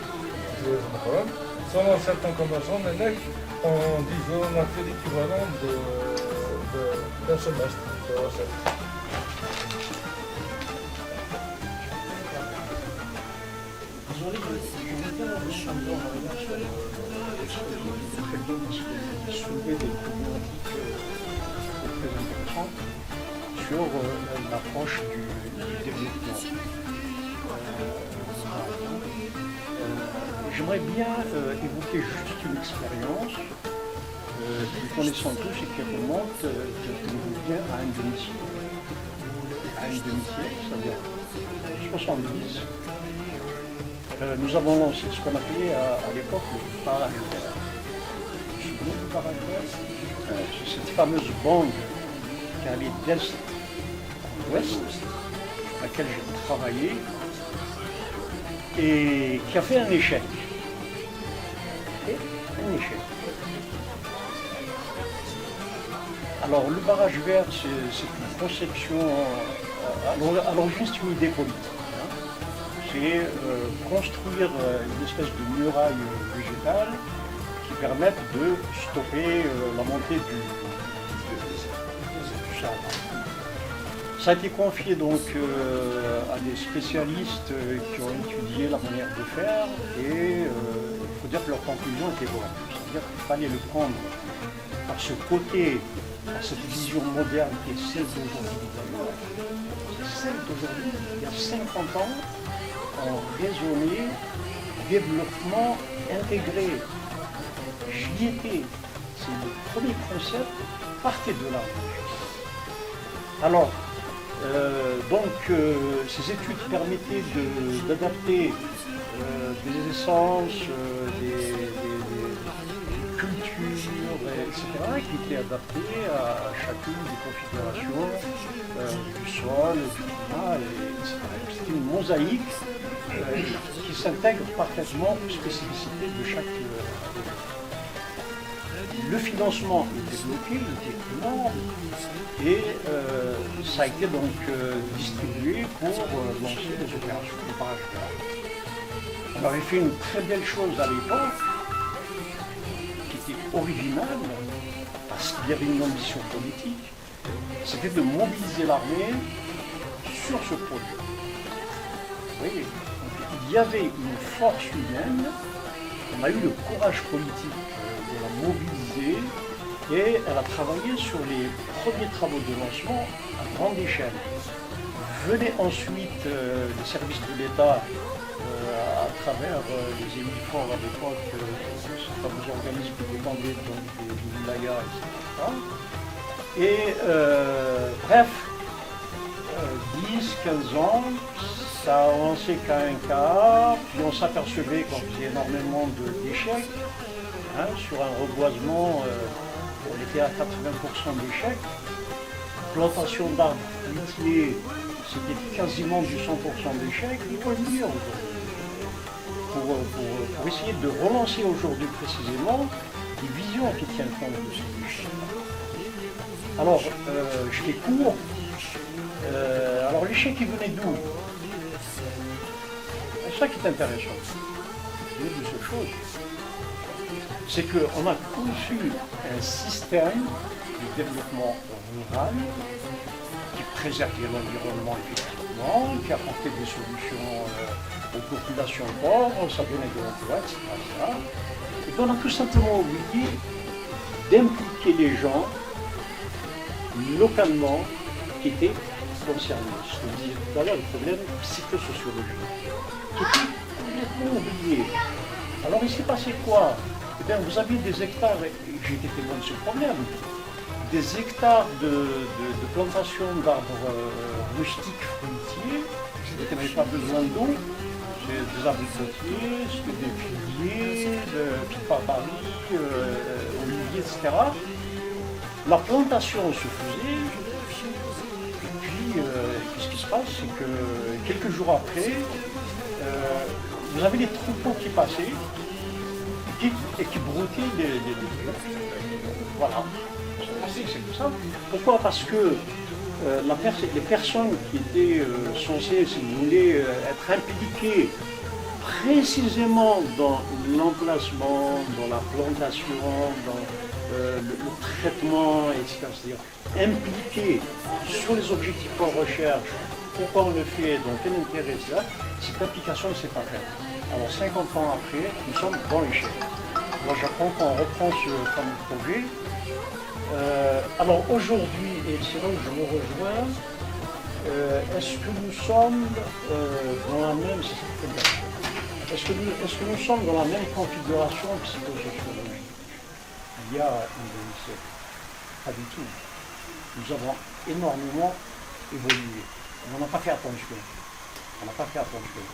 Selon certains commerçants, en 10 jours, on a fait l'équivalent d'un semestre de recette. Désolé, je vais faire un champion en regard sur les soulever des problématiques très intéressantes sur l'approche du développement. J'aimerais bien évoquer juste une expérience que nous connaissons tous et qui remonte bien à un demi-siècle. À un demi-siècle, c'est-à-dire 70. Nous avons lancé ce qu'on appelait à l'époque le barrage vert. Vous vous souvenez du barrage vert? C'est cette fameuse bande qui allait d'est en ouest, sur laquelle j'ai travaillé, et qui a fait un échec. Un échec. Alors le barrage vert, c'est une conception, à l'origine c'est une idée politique. C'est construire une espèce de muraille végétale qui permette de stopper la montée du sable. Ça a été confié donc à des spécialistes qui ont étudié la manière de faire et il faut dire que leur conclusion était bonne. C'est-à-dire qu'il fallait le prendre par ce côté, par cette vision moderne qui est celle d'aujourd'hui. C'est celle d'aujourd'hui, il y a 50 ans, on raisonnait développement intégré. J'y étais. C'est le premier concept, partait de là. Alors, ces études permettaient d'adapter des essences, des cultures, etc., qui étaient adaptées à chacune des configurations du sol, du climat, etc. C'était une mosaïque qui s'intègre parfaitement aux spécificités de chaque le financement était bloqué, il était énorme, et ça a été donc distribué pour lancer des opérations de barrage vert. On avait fait une très belle chose à l'époque, qui était originale, parce qu'il y avait une ambition politique, c'était de mobiliser l'armée sur ce projet. Oui, donc, il y avait une force humaine, on a eu le courage politique de la mobiliser et elle a travaillé sur les premiers travaux de lancement à grande échelle. Venaient ensuite les services de l'État à travers les élus forts à l'époque, ces fameux organismes qui dépendaient donc des wilayas, etc. Et bref, 10, 15 ans, ça a avancé qu'à un quart, puis on s'apercevait qu'on faisait énormément d'échecs. Sur un reboisement, on était à 80% d'échecs. Plantation d'arbres fruitiers, c'était quasiment du 100% d'échecs. Il faut le dire pour essayer de relancer aujourd'hui précisément des visions qui tiennent compte de ces échecs. Alors, je fais court. Alors l'échec, il venait d'où? C'est ça qui est intéressant. Il venait de cette chose. C'est qu'on a conçu un système de développement rural qui préservait l'environnement effectivement, qui apportait des solutions aux populations pauvres, ça donnait de l'emploi, etc., etc. Et qu'on a tout simplement oublié d'impliquer les gens localement qui étaient concernés. Je te disais tout à l'heure, le problème psychosociologique, qui était complètement oublié. Alors il s'est passé quoi? Eh bien, vous aviez des hectares, et j'ai été témoin de ce problème, des hectares de plantation d'arbres rustiques fruitiers, qui n'avaient pas besoin d'eau, c'est des arbres fruitiers, c'était des figuiers, de pipapari, oliviers, etc. La plantation se faisait, et puis qu'est-ce qui se passe? C'est que quelques jours après, vous avez les troupeaux qui passaient et qui broutaient les voilà, c'est tout ça. Pourquoi? Parce que les personnes qui étaient censées, si vous voulez, être impliquées précisément dans l'emplacement, dans la plantation, dans le traitement, etc., c'est-à-dire impliquées sur les objectifs qu'on recherche, pourquoi on le fait, dans quel intérêt, etc., cette application ne s'est pas faite. Alors 50 ans après, nous sommes dans l'échec. Moi j'apprends qu'on reprend ce fameux projet. Alors aujourd'hui, et c'est là où je me rejoins, est-ce que nous sommes dans la même, est-ce que nous sommes dans la même configuration psychosociologique il y a une demi-siècle? Pas du tout. Nous avons énormément évolué. On n'a pas fait attention. On n'a pas fait attention.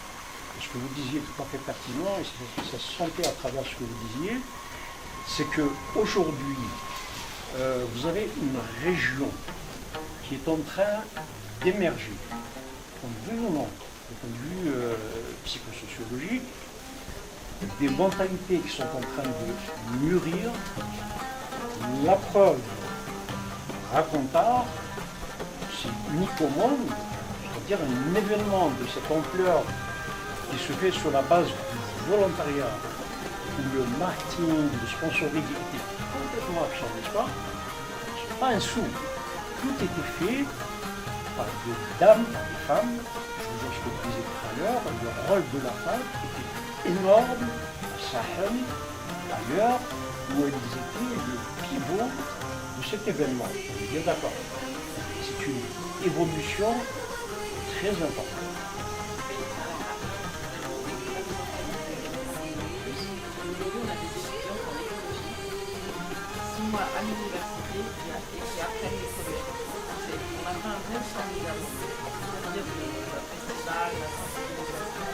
Et ce que vous disiez tout à fait pertinent, et ça se sentait à travers ce que vous disiez, c'est qu'aujourd'hui, vous avez une région qui est en train d'émerger, du point de vue non, du point de vue psychosociologique, des mentalités qui sont en train de mûrir. La preuve, Racontard, c'est unique au monde, c'est-à-dire un événement de cette ampleur qui se fait sur la base du volontariat, où le marketing, le sponsoring était complètement absent, n'est-ce pas? Pas un sou. Tout était fait par des dames, par des femmes. Je vous ce que je disais tout à l'heure, le rôle de la femme était énorme à Sahel, ailleurs, où elles étaient le pivot de cet événement. On est bien d'accord. C'est une évolution très importante. Moi, à l'université, qui apprennent l'écologie. On a fait un vrai formidable, c'est-à-dire le festival, la sensibilisation.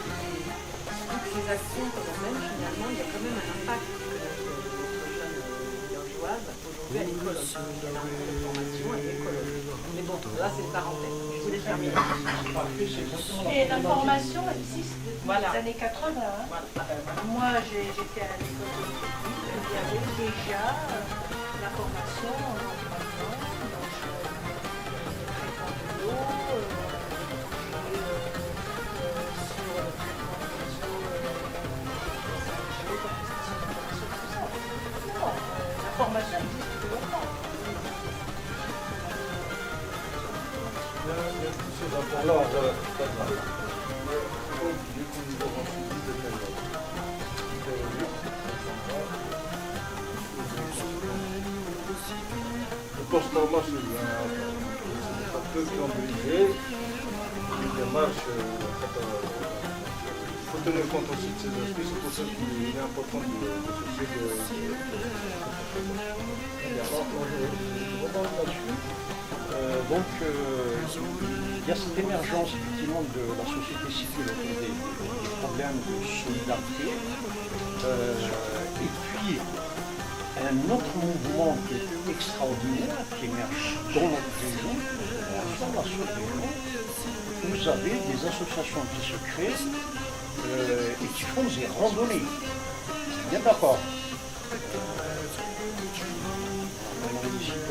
Toutes ces actions que l'on mène, finalement, il y a quand même un impact que notre jeune villageoise, aujourd'hui, elle est écologue. Elle a un cours de formation, elle est écologue. Mais bon, là, c'est une parenthèse. Je voulais terminer. Et la formation existe depuis les années 80. Hein. Moi, j'étais à l'école de technique, il y avait déjà la formation en environnement, donc traitement de l'eau, sur le traitement des eaux, la formation existe depuis longtemps. Le post-trauma, c'est un facteur qui ont brisé, une démarche, il faut tenir compte aussi de ces aspects, c'est pour ça qu'il est important de chercher Il y a cette émergence effectivement de la société civile autour des problèmes de solidarité. Et puis un autre mouvement qui est extraordinaire, qui émerge dans notre région, dans la sous-région, vous avez des associations qui se créent et qui font des randonnées. Bien d'accord.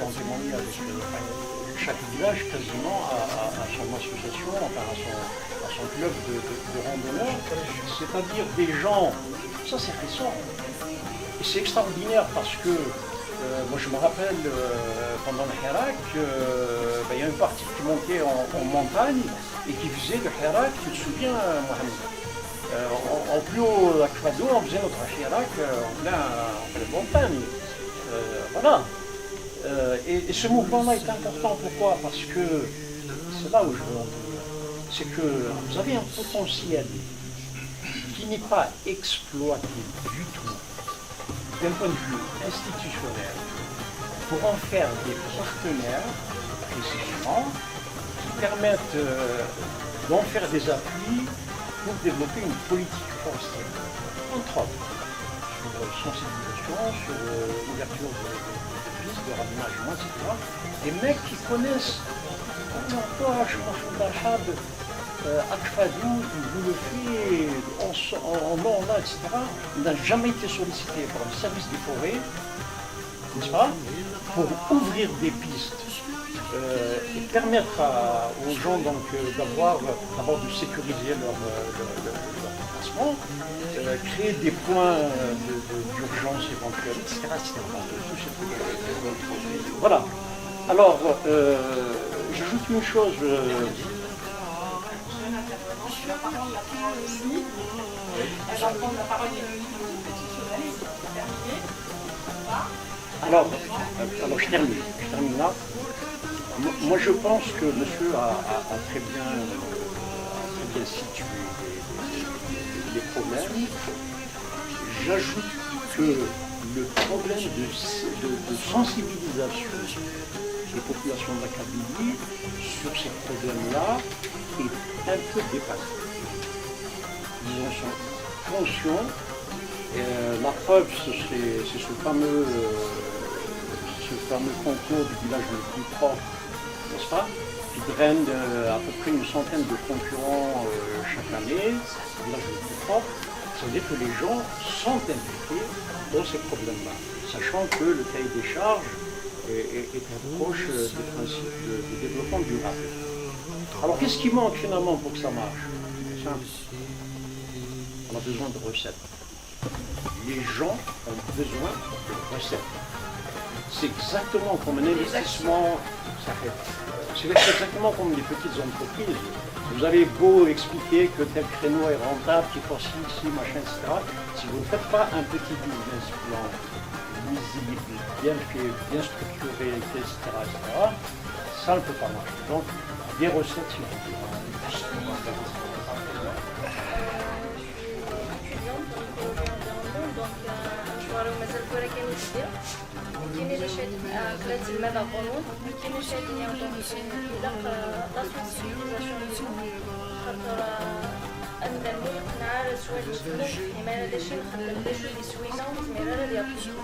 En témoigner avec chaque village quasiment à son association, enfin à son club de randonneurs, c'est-à-dire des gens, ça c'est récent, et c'est extraordinaire parce que moi je me rappelle pendant le Hirak, il y a une partie qui montait en montagne et qui faisait le Hirak, tu te souviens Mohamed, en plus haut à Kfado, on faisait notre Hirak en pleine montagne, voilà. Et ce mouvement-là est important, pourquoi? Parce que c'est là où je veux en venir. C'est que vous avez un potentiel qui n'est pas exploité du tout d'un point de vue institutionnel pour en faire des partenaires précisément qui permettent d'en faire des appuis pour développer une politique forestière, entre autres, sur sensibilisation, sur l'ouverture de ramenagement, etc. Des mecs qui connaissent Akfadou, vous le fait en long, là, etc. Il n'a jamais été sollicité par le service des forêts, n'est-ce pas, pour ouvrir des pistes et permettre aux gens donc d'abord de sécuriser leur déplacement, créer des points d'urgence éventuels, etc. Voilà. Alors, j'ajoute une chose. La parole aussi. Elle va prendre la parole d'une petite journaliste pour terminer. Alors, je termine là. Moi, je pense que monsieur a très bien situé les problèmes. J'ajoute que le problème de sensibilisation des populations de la Kabylie sur ces problèmes-là est un peu dépassé. Ils en sont conscients. La preuve, c'est ce fameux concours du village le plus propre, n'est-ce pas, qui draine à peu près une centaine de concurrents chaque année, le village le plus propre. Ça veut dire que les gens sont impliqués dans ces problèmes-là, sachant que le cahier des charges est proche des principes de développement durable. Alors qu'est-ce qui manque finalement pour que ça marche? C'est simple. On a besoin de recettes. Les gens ont besoin de recettes. C'est exactement comme un investissement, c'est exactement comme les petites entreprises. Vous avez beau expliquer que tel créneau est rentable, qu'il faut ci, machin, etc. Si vous ne faites pas un petit business plan lisible, bien fait, bien structuré, etc., ça ne peut pas marcher. Donc, des recettes suffisantes. كاين اللي شاد كلات المال غنوض كاين اللي شاد يعطون يلق لا سونسيبيليزاسيون خاطر ان المول يقنع شويه يخدموا ما ليش نخدم ليش اللي سوينا وزميره اللي يعطيو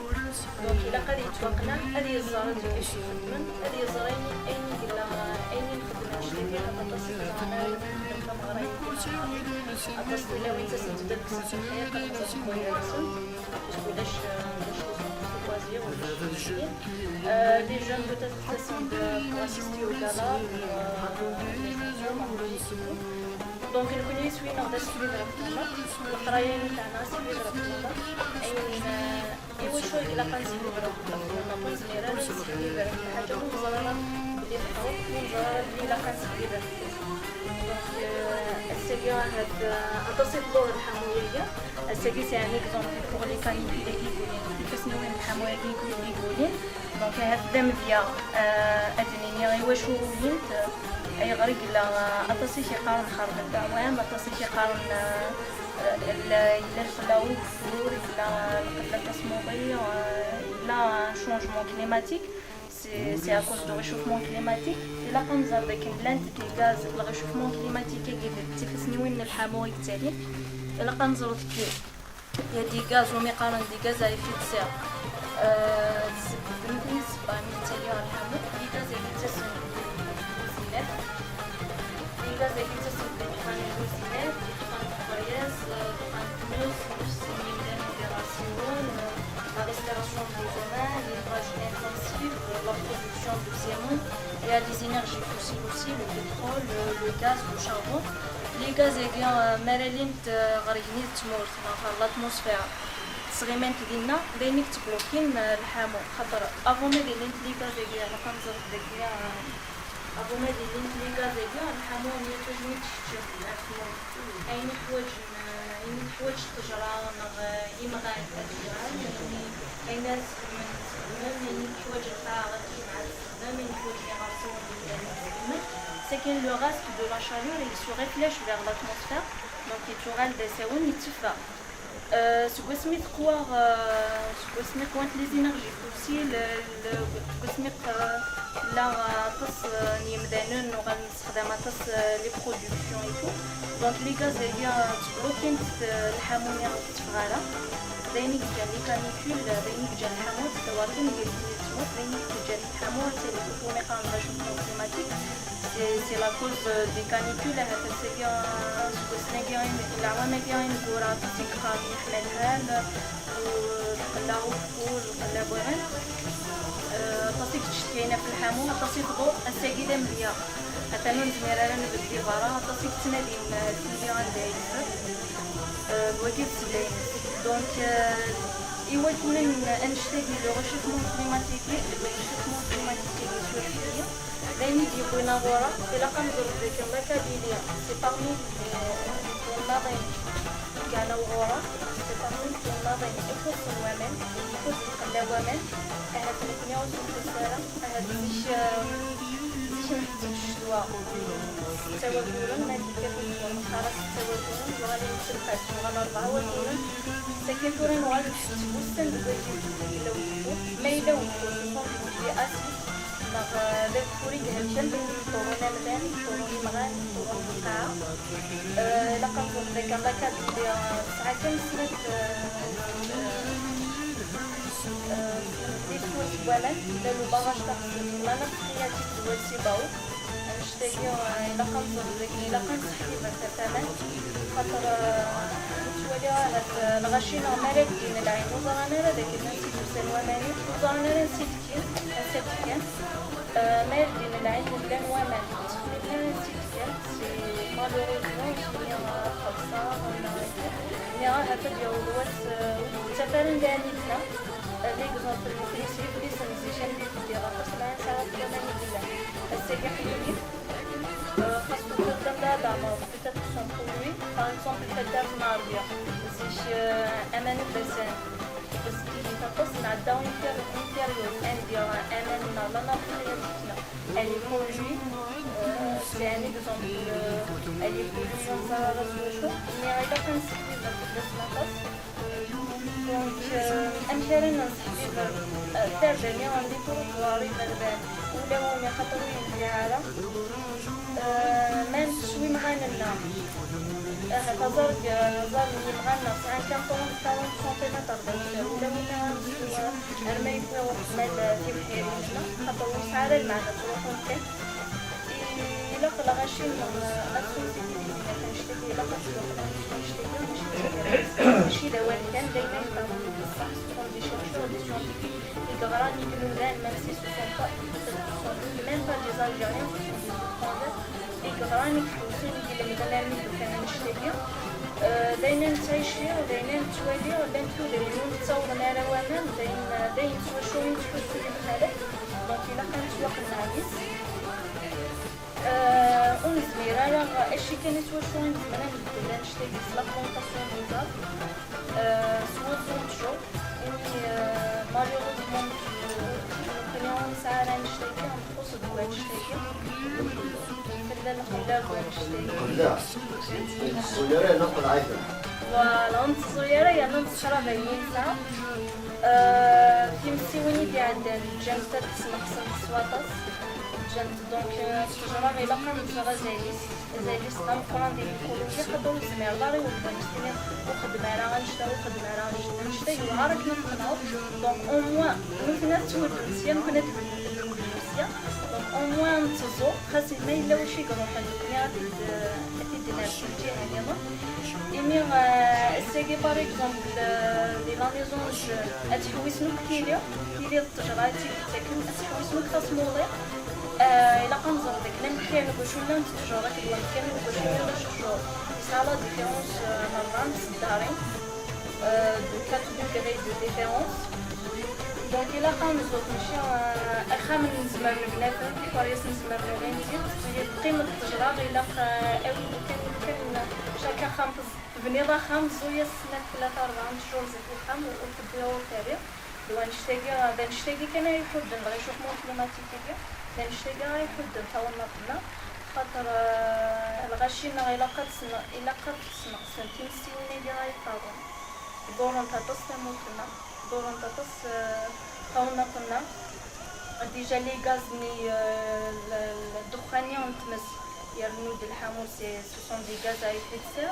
دونك الا قال يتوقنا هذه الزهره اللي كيش يخدمن هذه الزهرين اين قلنا اين نخدم نشري فيها بطاطس انا نخدم غرايب اتصل لو انت تبدا الحياه قد تكون رسم باش les jeunes peut-être descendent pour assister au gala, donc il connaît celui qui a décidé de la le travail est un aspect de la et où il faut il a pensé de la اللي بحروف المنظر اللي لا كنسحبي بها دونك الساقي هاد اتصل دور الحمويه الساقي سي ان اكزومبل بور لي كانيكول اللي كيقولين كيفاش نوين الحمويه كيقولين دونك هاد الدم ديال ادنيني غير واش ولينت اي غريق لا اتصل شي قارن خرب الدعوام اتصل شي قارن الا الخلاو الفلور الا القله التصميميه الا شونجمون كليماتيك سي ا كوز دو ريشوفمون كليماتيك الا كنزر داك بلانت دي غاز الريشوفمون كليماتيك كيدير تيفسنيوين الحموي التالي الا كنزرو تكي يا دي غاز ومقارن دي غاز على في السير بالنسبه للتالي الحمو دي غاز اللي تسمى دي غاز اللي تسمى بالحمويات الكويس النوس السيميلان opération, la respiration des humains, l'élevage intensif, la production de sérum et à des énergies fossiles aussi, le pétrole, le gaz, le charbon. Les gaz مرالين غريقين تمور في الاتموسفير الصغيمات ديالنا باينين تبلوكين الحامو خاطر افون ما دايرين لي غاز ديالنا كنزر داك افون ما دايرين لي غاز ديالنا الحامو هي تجميد الشجر الاتموسفير اين حوايج التجرة إمغان الأشجار أين من حوايج الطاقة من حوايج الغرسون c'est que le reste de la chaleur il se réfléchit vers l'atmosphère donc il y aura des sérum يتفا سكوسميت كوار سكوسميت كوانت لي زينيرجي فوسيل سكوسميت لا تص نيمدانون وغنستخدم تص لي برودكسيون اي تو دونك لي غاز هي تبلوكين الحامونيه تفغالا داينيك جا لي كانيكول داينيك جا الحاموت تواركين ديال التموت داينيك جا الحاموت اللي كيكون ميقان ريشوفمون كليماتيك سي لا كوز دي كانيكول هذا السيا سكوسناكيين العوامل ديالين كورا تيكخا يحملها وقلا وفول وقلا بوغان تصيك تشتكينا في الحامون تصيك ضوء الساقيده مليا حتى نون زميرة نبدي برا تصيك تنادين تنادي عندها بوكيت سبلاين دونك إيوا كنا نشتاقي لو ريشوفمون كليماتيكي سوريا دايما يجيبو نابورا إلا كنزورو ديك المكابيليا سي باغمي الناظرين كاع وغورا سي باغمي الناظرين يخص الومن يخص القلاومن هاد الكنيوز والكسارة هاد الشتوى التوابل ما كيفاش خلاص التوابل وغادي نتبقاش وغنربعها وغادي سكيتورين وغادي تبوستن إلا وجدو ما إلا وجدو دي أسيد نغ داك الفوري ديال الجلد طورون مدان طورون مغان طورون القاعة إلا كنزور داك لاكاد ديال الساعة كنسمت ديسكوس بوالان دارو باغاج تاع المناطق كرياتيف ديال سيباو نشتاقيو إلا كنزور داك إلا كنسحبي مثلا خاطر نتولي هاد الغاشينا مراد ديال العين وزرانا داك نسيتو سلواماني وزرانا نسيت كان مراد ديال العين ولا نوامان نسيت كان سي مالوروزمون شويه خاصة مي راه هكا ديال الوقت سفرن دانيتنا ليكزومبل بليسي بليس نزيشان بيت ديالها خاصنا نساعد كمان بالله الساقي حيوي خاصو خدام دابا بيتات سون برودوي باغ اكزومبل خدام ناربيا زيش امان البسان بس كي تقص نعداو انتيريور ديال اماننا لا نابرياتيكنا الي برودوي سي ان اكزومبل الي برودوي نزار شو مي غير كنسحبي بس نقص دونك امثالنا نصحبي ترجع لي عندي طروطواري مغبان ولا هو خطوين ديالها ما نشوي معانا لنا هذا زار اللي بغانا ساعة كان طول 40 سنتيمتر ولا هو رمي فيها واحد المال في بحيرنا خاطر وسعر المعنى تروحو كان إلا قلا غاشي السوسيتي اللي كنشتكي إلا قصدو ماشي دواء كان دايما يطلعو بصح سكون دي شيرشور دي سيونتيفيك اللي غراني بالمدان ميم سي ميم با دي زالجيريان اللي غراني كفوسين اللي مدنامي كان نشتكي دايما نتعيشي ودايما نتوالي ولا نتولي نتصور على وامام دايما سوا شوين تحسو بالحالات دونك إلا كانت واقع النعيس ونزمير راه الشيء كانت واش نتمنى نبدا نشتي لا بلونطاسيون ديال سوا زونتشو اني ماليوروزمون كنيون ساعه نشتي نخص دوا نشتي فلا الخلاف نشتي لا الصغيرة نقل عيدا فوالا نت صغيرة يعني نت شرابة ينسى في مسيوني دي عندنا جنت تسمحسن سواطس جنت دونك الشجرة غير لقا نتغى زاليس غنقران ديال الكولوجيا خدو الزمير داري وبدا نشتي وخدم على غنشتا وخدم على غنشتا يوعرك نقنعو دونك او موان ممكن تولد مزيان كنا تبدل مزيان دونك او موان نتزو خاص ما الا واش يقرو حنا غادي دينا الجهه هنا إمير الساقي باغ إكزومبل لي لا ميزون أتحوسنو كتيريا التجرة تاكل أتحوسنو كتصمولي إلا كنزر داك الامكان باش ولا نتجرة كدوا الامكان باش ولا شجور يسعى لا ديفيرونس مران الدارين دو 4 دوغري دو ديفيرونس دونك إلا كنزر ماشي أخا من نزمر البنات كيفاش نزمر البنات هي قيمة التجرة إلا كان شاكا خامس بنيضة خامس ويا السنة 3 4 شهور زيت الخام وتبداو التاريخ لو نشتاقي كان يحد نبغي نشوف مون كليماتيكية نشتاقي يحد تاو نطلنا خاطر الغاشينا إلا قد تسنقسن تيمسيوني دي غاي طاغون دورون تاطس تموتنا دورون تاطس تاو نطلنا ديجا لي غازني الدخانية ونتمس يرنو ديال الحاموس سوسون دي غاز ا إفي دو سير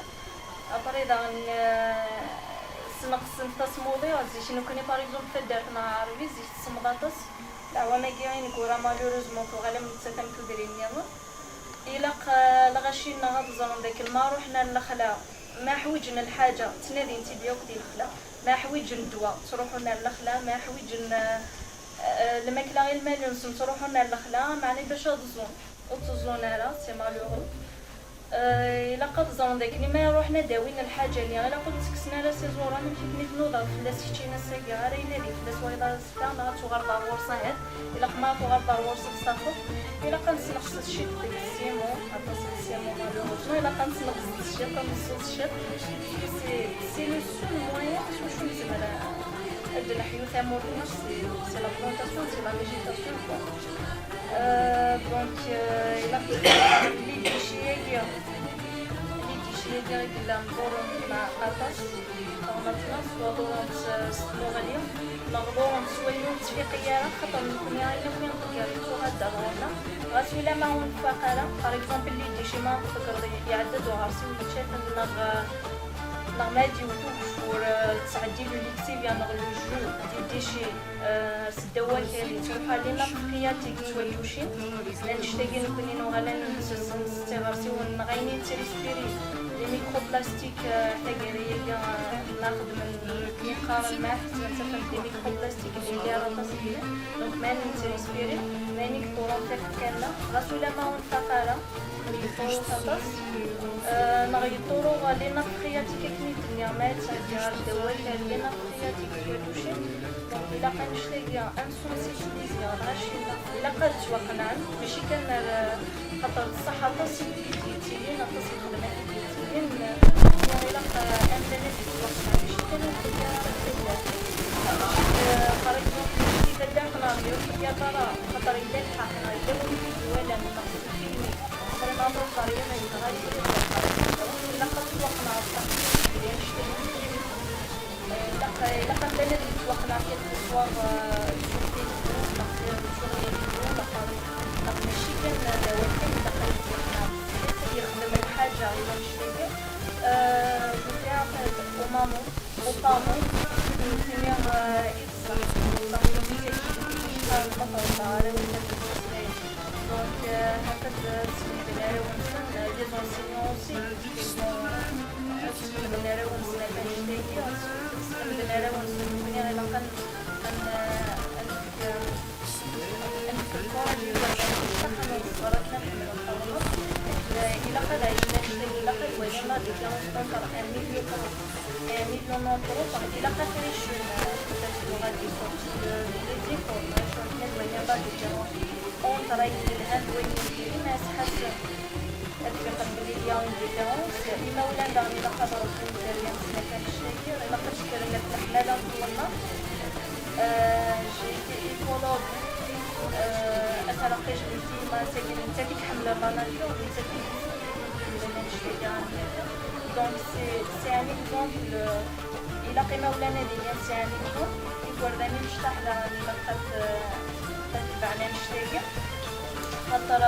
ابري دان سنقسم تصمودي زي شنو كوني باغ اكزومبل فدارت مع عربي زي تصمداطس العوامة كاين كورا مالوريزمون كو غالا من تسكن كودرين يلا الا لغاشينا غادزون داك الماء روحنا للخلا ما حويجنا الحاجه تنادي انت ديالك ديال الخلا ما حويج الدواء تروحوا لنا للخلا ما حويج الماكله غير المالونس تروحوا لنا للخلا معني باش تزون وتزونالا سي مالورو إلا قد زون داك ما روحنا داوينا الحاجه اللي غير قلت سكسنا لا سيزورا من كيف نوضا فلا سيتينا الساكي غير ينادي فلا سويضا ستا ما تغرضا ورصا هاد إلا ما تغرضا ورصا تصافط إلا كنسنقص الشيء ديال السيمون عطاس السيمون مالوروزمون إلا كنسنقص الشيء كنصوص الشيء سي لو سول موان باش نزمر هاد الحيوط امورنا سي لا بلونطاسيون سي لا فيجيتاسيون دونك إلا لي ديشيا ديال الامبورو مع عطاس طوماطنا سوادورون سلوغاليا مغبورون سويون تفيقيا خاطر نكون الا فين طياريتو غادا غورنا غاسو الا ما هو فقاله باغ اكزومبل لي ديشي ما تفكر يعددو عرسي ولا شاف نغمادي وتوفور تعدي لو ليكسيفيا نغ لو جو دي ديشي سدوا كاري تروح علينا بقياتي توالوشين نشتاقي نكوني نغالا نستغرسي ونغيني تريسبيري لي ميكرو بلاستيك تاكاريا ناخذ من مقار الماء نستخدم دي ميكرو بلاستيك اللي دايره تصفيه دونك ما نتريسبيري ما نكثرون تفكرنا غاسو لا ما ونفقاله نغيطورو تاطاس نغيطورو لي نافخياتيك كني الدنيا مات ديال الدواء لي نافخياتيك توالوشين دونك إلا كنشتاقي انسونسيبيليزيا غاشينا إلا قادت وقنعن ماشي كان خاطر الصحة تصل ديتيلين تصل خدمات ديتيلين يعني إلا انترنت وقنعن ماشي كان باغ اكزومبل إذا داخنا يا ترى خاطر إلا الحقنا إلا وليدي ولا من نقص الفيلمي خاطر نعطو طريقة يتغير إلا قد وقنا الصحة إلا كان بلد وقنا في التصوار ماشي كان ولكن يخدم الحاجة إلا نشتاقي ومامو وطامو نسميه donc هكذا تسمي بناري ونسن لي زونسيون aussi تسمي بناري ونسن بنشتاقي تسمي بناري ونسن بني غير لقن نفكر اللي نحن صغرتنا في الطاولة إلا قد عيشنا نشتاقي إلا قد وجدنا ديكلاونس كونتر 1 مليون نومبر أوروبا إلا قاتلش اللغة دي الإنجليزي فورماسيون حنا دوينا با ديفيرونس اونتر الهند والإنجليزي ما يصحاش هذيك قبل لي اون ديفيرونس إما ولاندا إلا خبروا في الدرية ما كانش شاكر إلا قدش كرنا في الحمالة نطلنا جي إيتي إيكولوج أتلقيش بنتي ما ساكن نتا كي تحمل لا ناتور نتا كي donc c'est un exemple إلا قيمة ولانا ديال سي ان اكزومبل يقولني نشطح لها لقد تتبعنا نشتاقي خاطر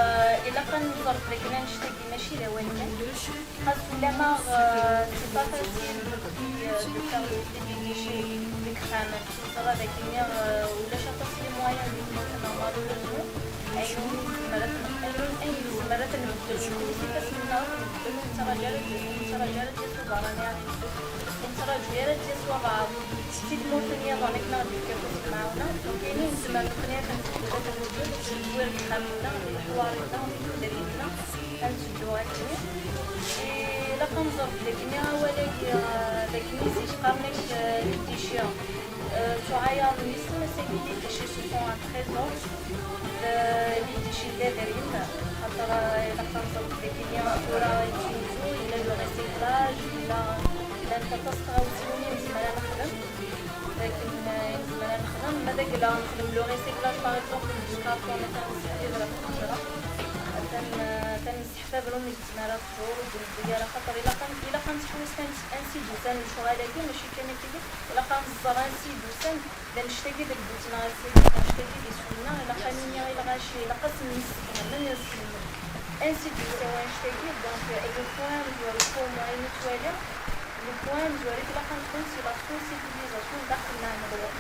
إلا كنظر لك أنا نشتاقي ماشي لوالدين خاص لما سي با فاسيل دو فار لو ديفينيشي ديك خامات صرا داك ولا شاطس لي موان انا مالوريزمون مرات نبدل الكويسي كاسمنا نبدل نتراجعات يسوى نتراجعات يسوى بعض ستيد موتنيا ظنك نغدي كيفوس معاونا كاينين زمان نقنيا كنتبدا كنوجد الزوير كحاملنا الحوارنا دريتنا كنسجلوها كني إلا كنظر داكني ولكن سي قامناك التيشير تعاير النساء سيدي تيشي سوفون تريزون لي تيشي دارين خاطر إلا كنظر داكني كورا يتيمزو إلا لو ريسيكلاج إلا انت تستغوصوني نزمالا نخدم لكن نزمالا نخدم ماداك لا نخدم لو ريسيكلاج باغ اكزومبل دو كارطون مثلا نستحفظ على الخشرة تنستحفظ لهم نزمالا الطول والديارة خاطر إلا كنتحوس انسيدوسان الشغالاتي ماشي كامل كيدير إلا كنزر انسيدوسان دا نشتاقي داك بوتنا غاسيدي نشتاقي دي سوينا إلا خانيني إلا غاشي إلا قاس نسكنا من نسكنا انسيدوسان ونشتاقي دونك لو بوان ديال القوم وعين توالي لو بوان جوريك لا كنكون سي لا سونسيبيليزاسيون داخلنا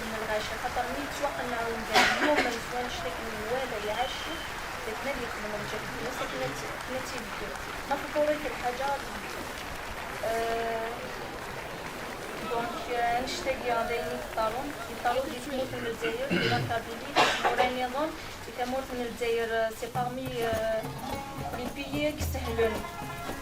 من الغاشي خاطر ملي تواقلنا ونبان اليوم ما نسوانش داك الوالد يعشي داكنا اللي يخدم الرجال الناس كنا تيبدو ما فكوريك الحاجات دونك نشتاقي عندي الطالون اللي تموت من الجزائر إلا كابيلي موراني نظن اللي كموت من الجزائر سي باغمي لي بيي كيسهلون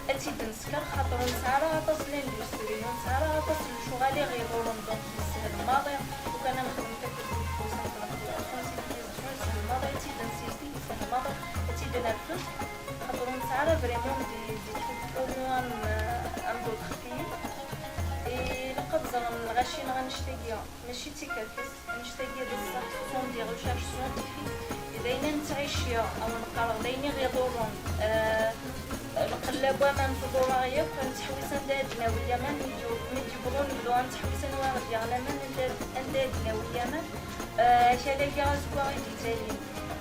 أتي نسكر خاطر نسعر عطاس لاندستري نسعر عطاس الشغالي غيضرون دونك نسهل الماضي وكان نخدم تكتب الفوسات السنسيبيليزاسيون نسهل الماضي أتي نسيستي نسهل الماضي أتي نركز خاطر نسعر فريمون دي تروك أو موان أندو تخفيل لقد زغن الغاشي غنشتاقيها ماشي تيكالكس نشتاقيها بزاف سون دي ريشيرش سيونتيفيك داينا نتعيشيها أو نقرا دايني غيضرون القلابه ما نفضلوا غير كنتحويسه ندادنا واليمن يجبرون نبداو نتحويسه نواغد يعني من ندادنا واليمن شالاكي غازكوا غيتايين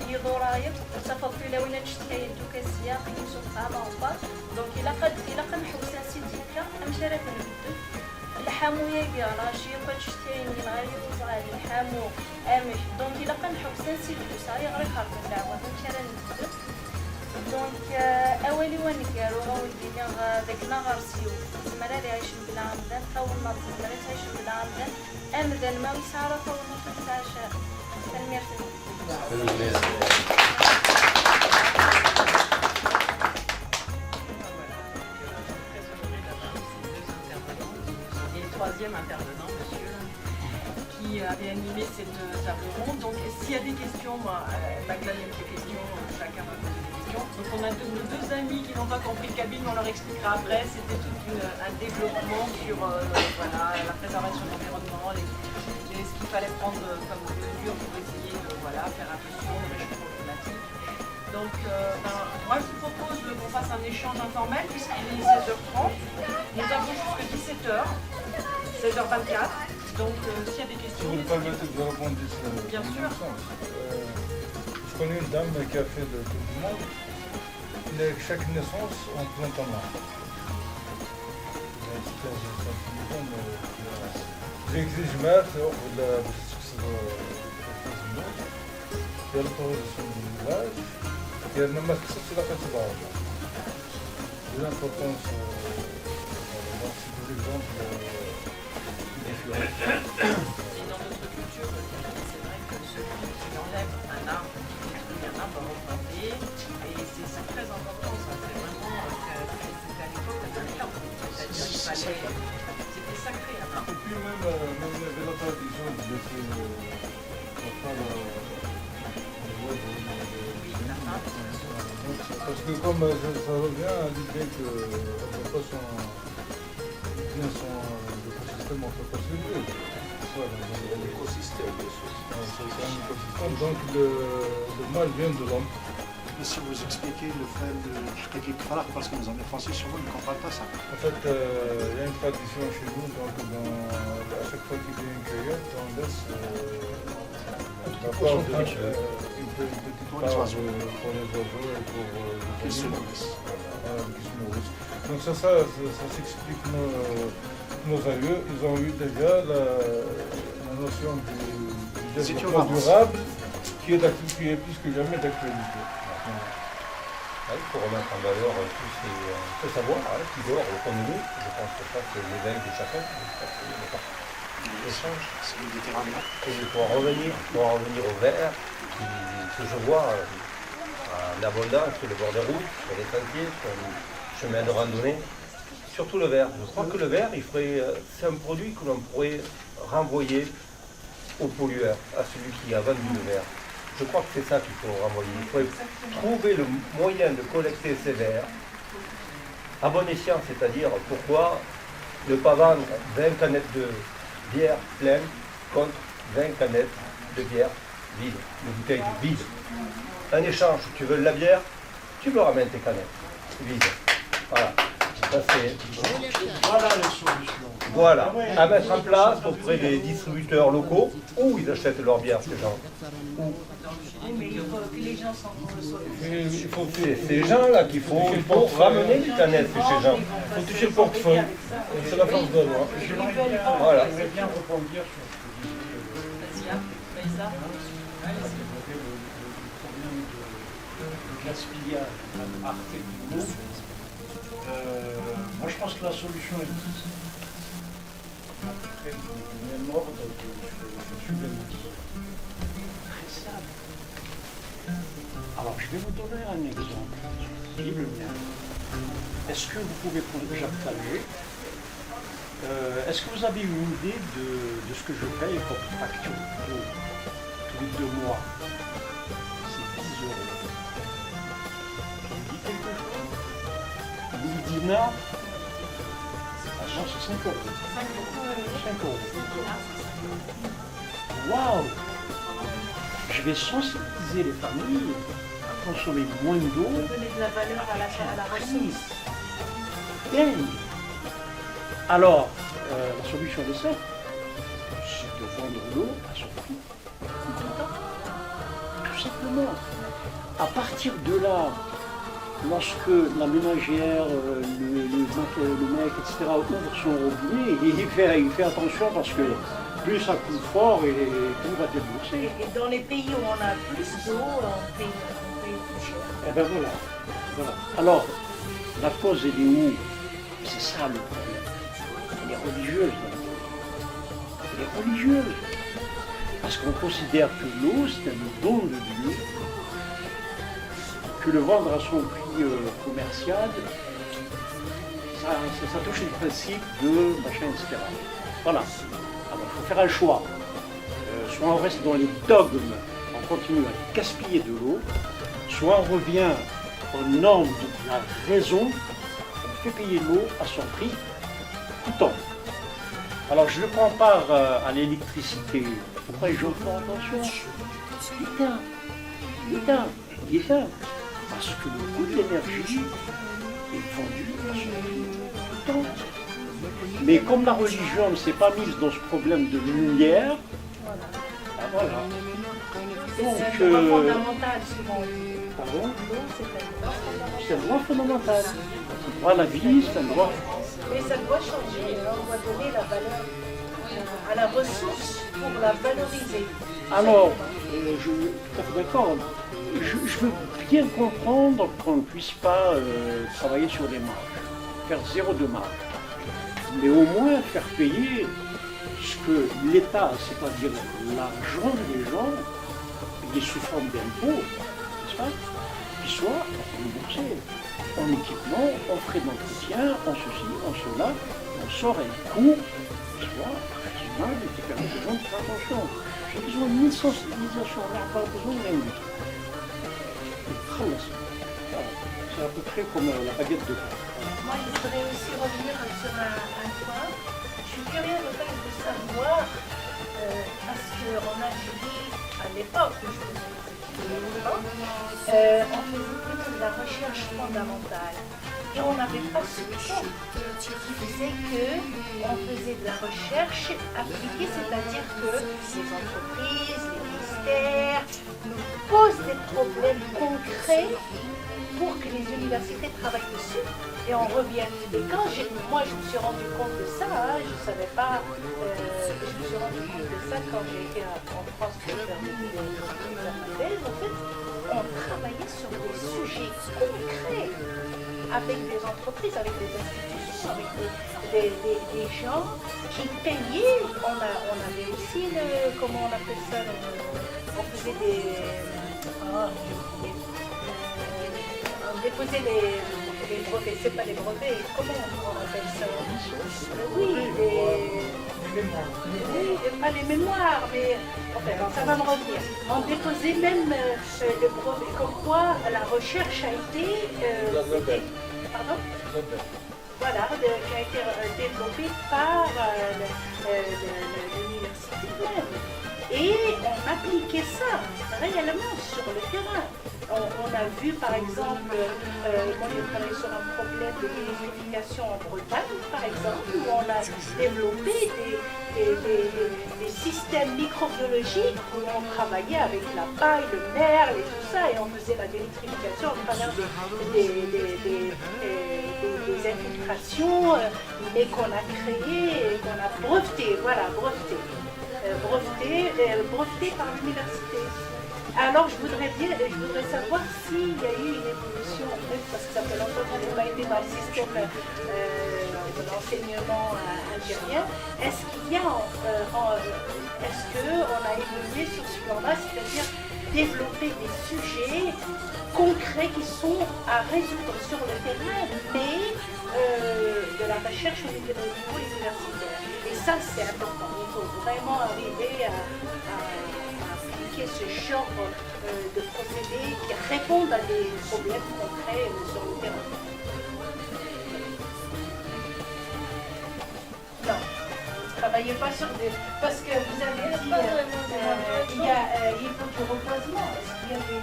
يدور رايك تفضل لو انا نشتكي دوكاسيا قيمتو صعبه وبار دونك الا كنحوسه سيديكا امشي راه كنبدل الحامو ياكي راشي كتشتيني غير وصغار الحامو امش دونك الا كنحوسه سيديكا صاير غير خارج الدعوه امشي راه نبدل دونك اولي ونكارو ولدينا داك نغرسيو زمرا اللي عايشين بلا عمدان طولنا زمرا تعيشين بلا عمدان امدان ما ويسعرا طولنا في عشاء تنميرتي Troisième intervenant, monsieur, qui avait animé cette table ronde. Donc, s'il y a des questions, Magla, il y a des questions, chacun va poser des questions. Donc, on a nos deux amis qui n'ont pas compris le cabine, on leur expliquera après. C'était tout un développement sur voilà, la préservation de l'environnement, ce qu'il fallait prendre comme mesure pour essayer de faire attention au réchauffement climatique. Donc, moi, je vous propose qu'on fasse un échange informel puisqu'il est 16h30. Nous avons jusqu'à 17h. 16h24, donc s'il y a des questions... Vous me permettez de répondre d'ici Bien sûr. Je connais une dame qui a fait le tour du monde. Chaque naissance, on plante un arbre. J'exige maître de la l'autorisation du village. Et elle ne m'a que ça, c'est la fête de l'importance. C'est des exemples. Et dans notre culture, c'est vrai que celui qui enlève un arbre, va replanter. Et c'est très important, ça. C'est vraiment c'était à l'époque de la carte. C'est-à-dire qu'il fallait. C'était sacré un arbre. Et puis même Parce que comme ça revient à l'idée que l'écosystème entrepasse les deux. L'écosystème, bien sûr. C'est un écosystème, donc le mal vient de l'homme. Et si vous expliquez le fait de technique Farah, parce que les amis français sur vous ne comprennent pas ça. En fait, il y a une tradition chez nous, donc à chaque fois qu'il y a une cueillette, on laisse une petite part pour les oiseaux et pour Qu'ils se nourrissent. qui se nourrissent. Donc ça s'explique nos aïeux. Ils ont eu déjà la notion du développement durable qui est plus que jamais d'actualité. Il faut remettre en valeur tous ces savoirs qui dort au fond de nous. Je pense que ça, c'est l'éveil de chacun. L'échange. C'est le Méditerranée. Et il faut en revenir au verre que je vois en abondance sur les bords des routes, sur les sentiers, sur les chemins de randonnée. Surtout le verre. Je crois que le verre, c'est un produit que l'on pourrait renvoyer au pollueur, à celui qui a vendu le verre. Je crois que c'est ça qu'il faut renvoyer. Il faut trouver le moyen de collecter ces verres à bon escient, c'est-à-dire pourquoi ne pas vendre 20 canettes de bière pleine contre 20 canettes de bière vide, de bouteilles vides. En échange, tu veux de la bière, tu me ramènes tes canettes vides. Voilà. Ça, voilà les solutions. Voilà, à mettre en place auprès des distributeurs locaux où ils achètent leur bière, ces gens. Mais il faut que les gens s'en C'est ces gens-là qu'il faut ramener les canettes chez ces gens. Il faut toucher le portefeuille. C'est la force de loi. Voilà. Je vais bien rebondir sur ce que dit le problème de gaspillage artificiel. Moi, je pense que la solution est ici. Après, le même ordre que je suis venu. Très simple. Alors, je vais vous donner un exemple qui est le mien. Est-ce que vous pouvez prendre Jacques Talger? Est-ce que vous avez une idée de ce que je paye comme facture d'eau tous les 2 mois? C'est 10 €. Ça vous dit quelque chose? L'Idina, c'est 5 €. 5 €. Waouh! Je vais sensibiliser les familles à consommer moins d'eau. Donner de la valeur à la ressource. Bien. Alors, la solution de ça, c'est de vendre l'eau à son prix. Tout simplement. À partir de là, lorsque la ménagère, le mec, etc., ouvre son robinet, il fait attention parce que plus ça coule fort et tout va débourser. Et dans les pays où on a plus d'eau, on paye plus cher. Eh bien voilà. Alors, la cause elle est où? C'est ça le problème. Elle est religieuse. Elle est religieuse. Parce qu'on considère que l'eau, c'est un don de Dieu, que le vendre à son prix commercial, ça touche le principe de machin, etc. Voilà. Alors il faut faire un choix. Soit on reste dans les dogmes, on continue à gaspiller de l'eau, soit on revient aux normes de la raison, on fait payer l'eau à son prix tout le temps. Alors je ne prends part à l'électricité. Pourquoi les gens font attention? L'état. Parce que le coût de l'énergie est vendu à son prix tout le temps. Mais comme la religion ne s'est pas mise dans ce problème de lumière, voilà. C'est un droit fondamental souvent. Pardon? C'est un droit fondamental. C'est un droit à la vie, c'est un droit. Mais ça doit changer. On doit donner la valeur à la ressource pour la valoriser. Alors, je suis tout à fait d'accord. Je veux bien comprendre qu'on ne puisse pas travailler sur les marges, faire 0 de marge. Mais au moins faire payer ce que l'État, c'est-à-dire l'argent des gens, payé sous forme d'impôts, n'est-ce pas, qui soit remboursé en équipement, en frais d'entretien, en ceci, en cela, on sort un coût qui soit raisonnable et qui permet aux gens de faire attention. J'ai besoin de sensibilisation, on n'a pas besoin de rien du tout. Voilà. c'est à peu près comme la baguette de pain. Moi, je voudrais aussi revenir sur un point. Je suis curieuse en fait de savoir, parce qu'on a dit à l'époque où je faisais les études, on faisait plutôt de la recherche fondamentale. Et on n'avait pas ce temps qui faisait qu'on faisait de la recherche appliquée, c'est-à-dire que les entreprises, les ministères nous posent des problèmes concrets pour que les universités travaillent dessus et on revient. Et quand moi je me suis rendu compte de ça, je ne savais pas, je me suis rendu compte de ça quand j'ai été en France pour faire ma thèse. En fait, on travaillait sur des sujets concrets avec des entreprises, avec des institutions, avec des gens qui payaient. On avait aussi, comment on appelle ça, on faisait on déposait les brevets, c'est pas les brevets, comment on appelle ça? Oui, pas les mémoires, mais enfin, ça va me revenir. On déposait même le brevet, comme quoi la recherche a été... pardon? Voilà, qui a été développée par l'université même. Et on appliquait ça réellement sur le terrain. On a vu par exemple, moi j'ai travaillé sur un problème de désertification en Bretagne par exemple, où on a développé des systèmes microbiologiques où on travaillait avec la paille, le merle et tout ça, et on faisait la dénitrification en travers des infiltrations, mais qu'on a créées, qu'on a brevetées, voilà, brevetées par l'université. Alors je voudrais savoir s'il y a eu une évolution, en fait, parce que ça fait longtemps qu'on n'a pas été dans le système de l'enseignement algérien. Est-ce qu'on a évolué sur ce plan-là, c'est-à-dire développer des sujets concrets qui sont à résoudre sur le terrain, mais de la recherche au niveau universitaire. Et ça, c'est important. Il faut vraiment arriver à ce genre de procédés qui répondent à des problèmes concrets sur le terrain. Non, ne travaillez pas sur des... Parce que vous avez dit, il faut du reboisement. Est-ce qu'il y a des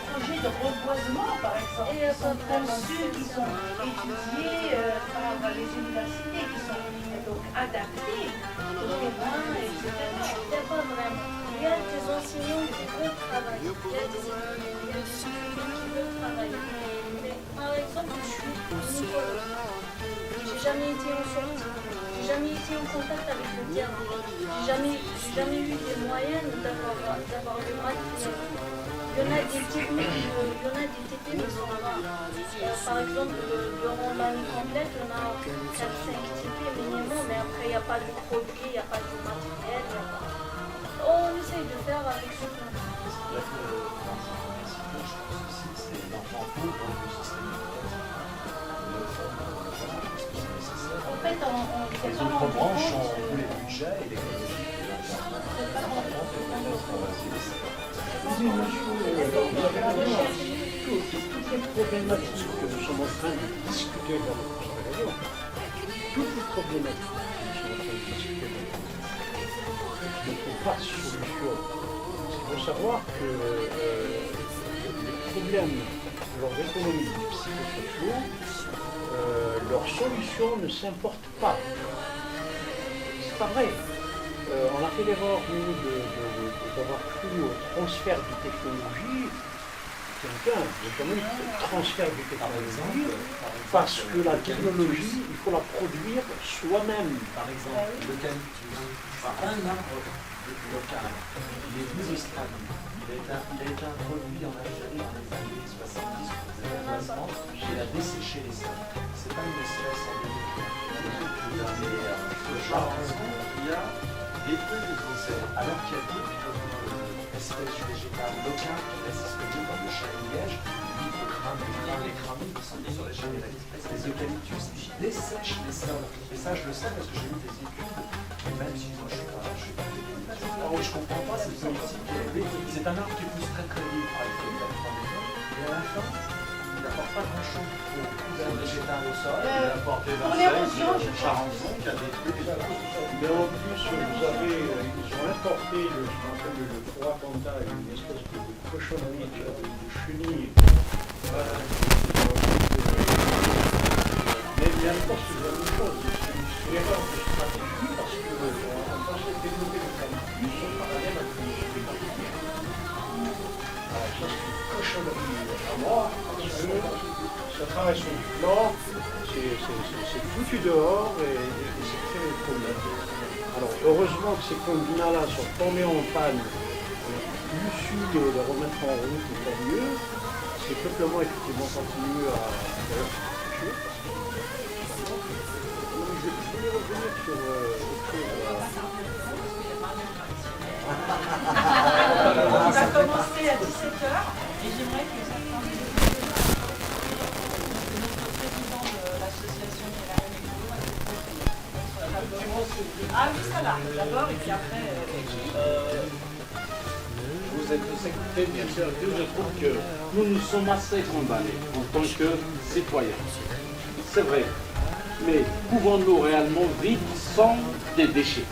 projets de reboisement, par exemple, qui sont conçus, qui sont étudiés par les universités, qui sont donc adaptés au terrain, etc. Il n'y a pas vraiment. Il y a des enseignants qui veulent travailler, il y a des étudiants qui veulent travailler. Mais par exemple, je suis gynécologue. J'ai jamais été en sortie, j'ai jamais été en contact avec le terrain. J'ai jamais eu les moyens d'avoir le matériel. Il y en a des techniques, qui sont là. Par exemple, durant l'année complète, on a 4-5 TP minimum, mais après, il n'y a pas de produit, il n'y a pas de matériel. On essaye de faire avec ce qu'on a. En fait, les autres branches ont les budgets et l'économie. Toutes les problématiques que nous sommes en train de discuter dans notre réunion, toutes les problématiques que nous sommes en train de discuter dans notre réunion ne trouvent pas de solution. Il faut savoir que les problèmes de leur économie psychosociaux, leurs solutions ne s'importent pas. C'est pas vrai. On a fait l'erreur, nous, d'avoir cru au transfert de technologie. Il y a quand même transfert de technologie, parce que la technologie, il faut la produire soi-même. Par exemple, l'eucalyptus. Un arbre local, il est visostable. Il a été introduit en Algérie dans les années 70 pour des remplacements et il a desséché les sols. C'est pas une espèce endémique. Il y a des feuilles de grossesse, alors qu'il y a d'autres espèces végétales locales qui restent disponibles comme le chêne-liège, l'hype crame, les cramis qui sont sur les chênes-lièges. Les eucalyptus dessèchent les sols. Et ça, je le sais parce que j'ai eu des études, même si moi je suis pas je comprends pas cette politique. C'est un arbre qui pousse très très vite avec les plateformes, et à la fin, il n'apporte pas grand-chose aux couleurs végétales au sol. Pour l'érosion, je pense. Charançon qui a détruit les arbres. Mais en plus, vous avez, ils ont importé ce qu'on appelle le Troapanta, une espèce de cochonnerie de chenille. Mais il y a encore ce genre de choses. C'est une erreur de stratégie parce qu'on pensait développer le campus en parallèle avec l'industrie particulière. Alors ça, c'est une cochonnerie à moi, parce que ça travaille sur le plan, c'est foutu dehors et c'est très problématique. Alors heureusement que ces combinats-là sont tombés en panne, on a pu su les remettre en route, et tant mieux. Ces peuplements effectivement continuent à toucher. Je voulais revenir sur autre chose. On va commencer à 17h et j'aimerais que ça prenne notre président de l'association qui est la Reine Écolo. Ah oui, ça là, d'abord et puis après Vous êtes tous écoutés, bien sûr. Je trouve que nous sommes assez condamnés en tant que citoyens. C'est vrai. Mais pouvons-nous réellement vivre sans des déchets?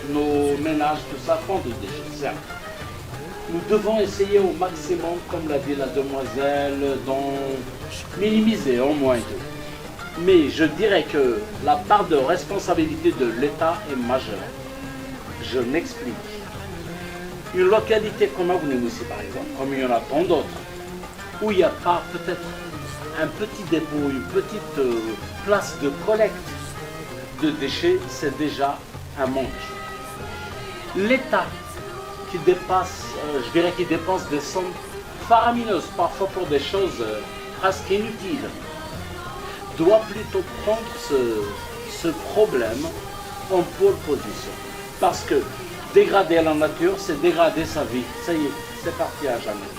Nos ménages, tout ça, font des déchets, certes. Nous devons essayer au maximum, comme l'a dit la demoiselle, d'en minimiser au moins tout. Mais je dirais que la part de responsabilité de l'État est majeure. Je m'explique. Une localité comme Abounemoussy, par exemple, comme il y en a tant d'autres, où il n'y a pas peut-être un petit dépôt, une petite place de collecte de déchets, c'est déjà un manque. L'État qui dépasse, je dirais qu'il dépense des sommes faramineuses, parfois pour des choses presque inutiles, doit plutôt prendre ce problème en pole position. Parce que dégrader la nature, c'est dégrader sa vie. Ça y est, c'est parti à jamais.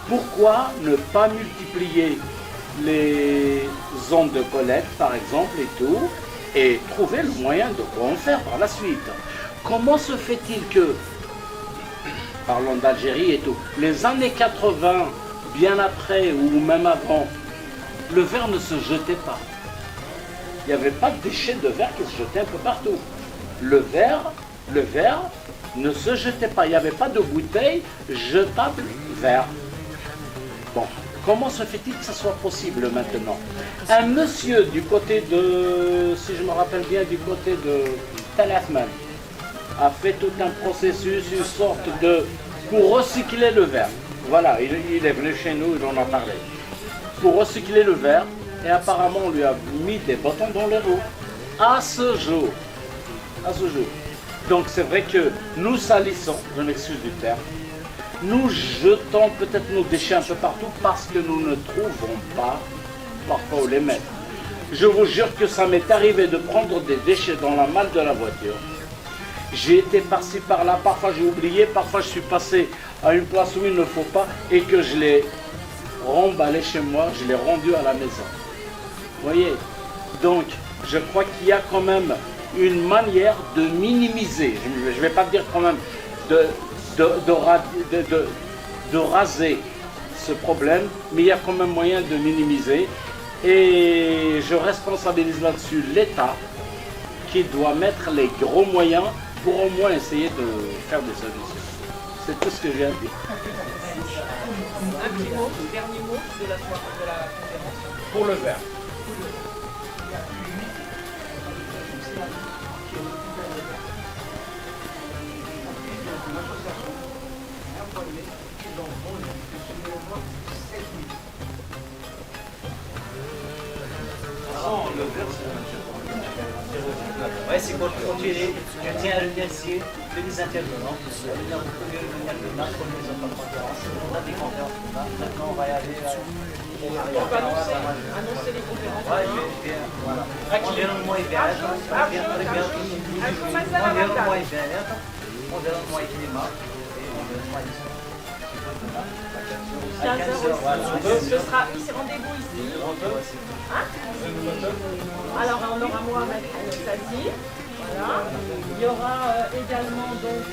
Pourquoi ne pas multiplier les zones de collecte, par exemple, et tout, et trouver le moyen de quoi en faire par la suite? Comment se fait-il que, parlons d'Algérie et tout, les années 80, bien après ou même avant, le verre ne se jetait pas. Il n'y avait pas de déchets de verre qui se jetaient un peu partout. Le verre ne se jetait pas. Il n'y avait pas de bouteille jetable verre. Bon, comment se fait-il que ça soit possible maintenant? Un monsieur du côté de, si je me rappelle bien, du côté de Tel Aviv, a fait tout un processus, une sorte de, pour recycler le verre. Voilà, il est venu chez nous, il en a parlé. Pour recycler le verre, et apparemment on lui a mis des bâtons dans les roues. À ce jour. Donc c'est vrai que nous salissons, je m'excuse du terme, nous jetons peut-être nos déchets un peu partout parce que nous ne trouvons pas parfois où les mettre. Je vous jure que ça m'est arrivé de prendre des déchets dans la malle de la voiture. J'ai été par-ci par-là, parfois j'ai oublié, parfois je suis passé à une place où il ne faut pas et que je l'ai remballé chez moi, je l'ai rendu à la maison. Vous voyez? Donc je crois qu'il y a quand même une manière de minimiser, je ne vais pas dire quand même de raser ce problème, mais il y a quand même moyen de minimiser. Et je responsabilise là-dessus l'État qui doit mettre les gros moyens pour au moins essayer de faire des solutions. C'est tout ce que j'ai à dire. Un petit mot, dernier mot de la conférence. Pour le verre. Ouais, c'est pour continuer. Je tiens à remercier tous les intervenants. Vous pouvez revenir demain pour les autres conférences. On a des conférences demain. Maintenant, on va y aller. On va annoncer les conférences. Ouais, voilà. Environnement et bien-être. Environnement et bien-être. Environnement et climat. Et environnement et 15h. Ce sera ici, rendez-vous ici. Hein? Alors on aura Mohamed Sazi. Voilà. Il y aura également donc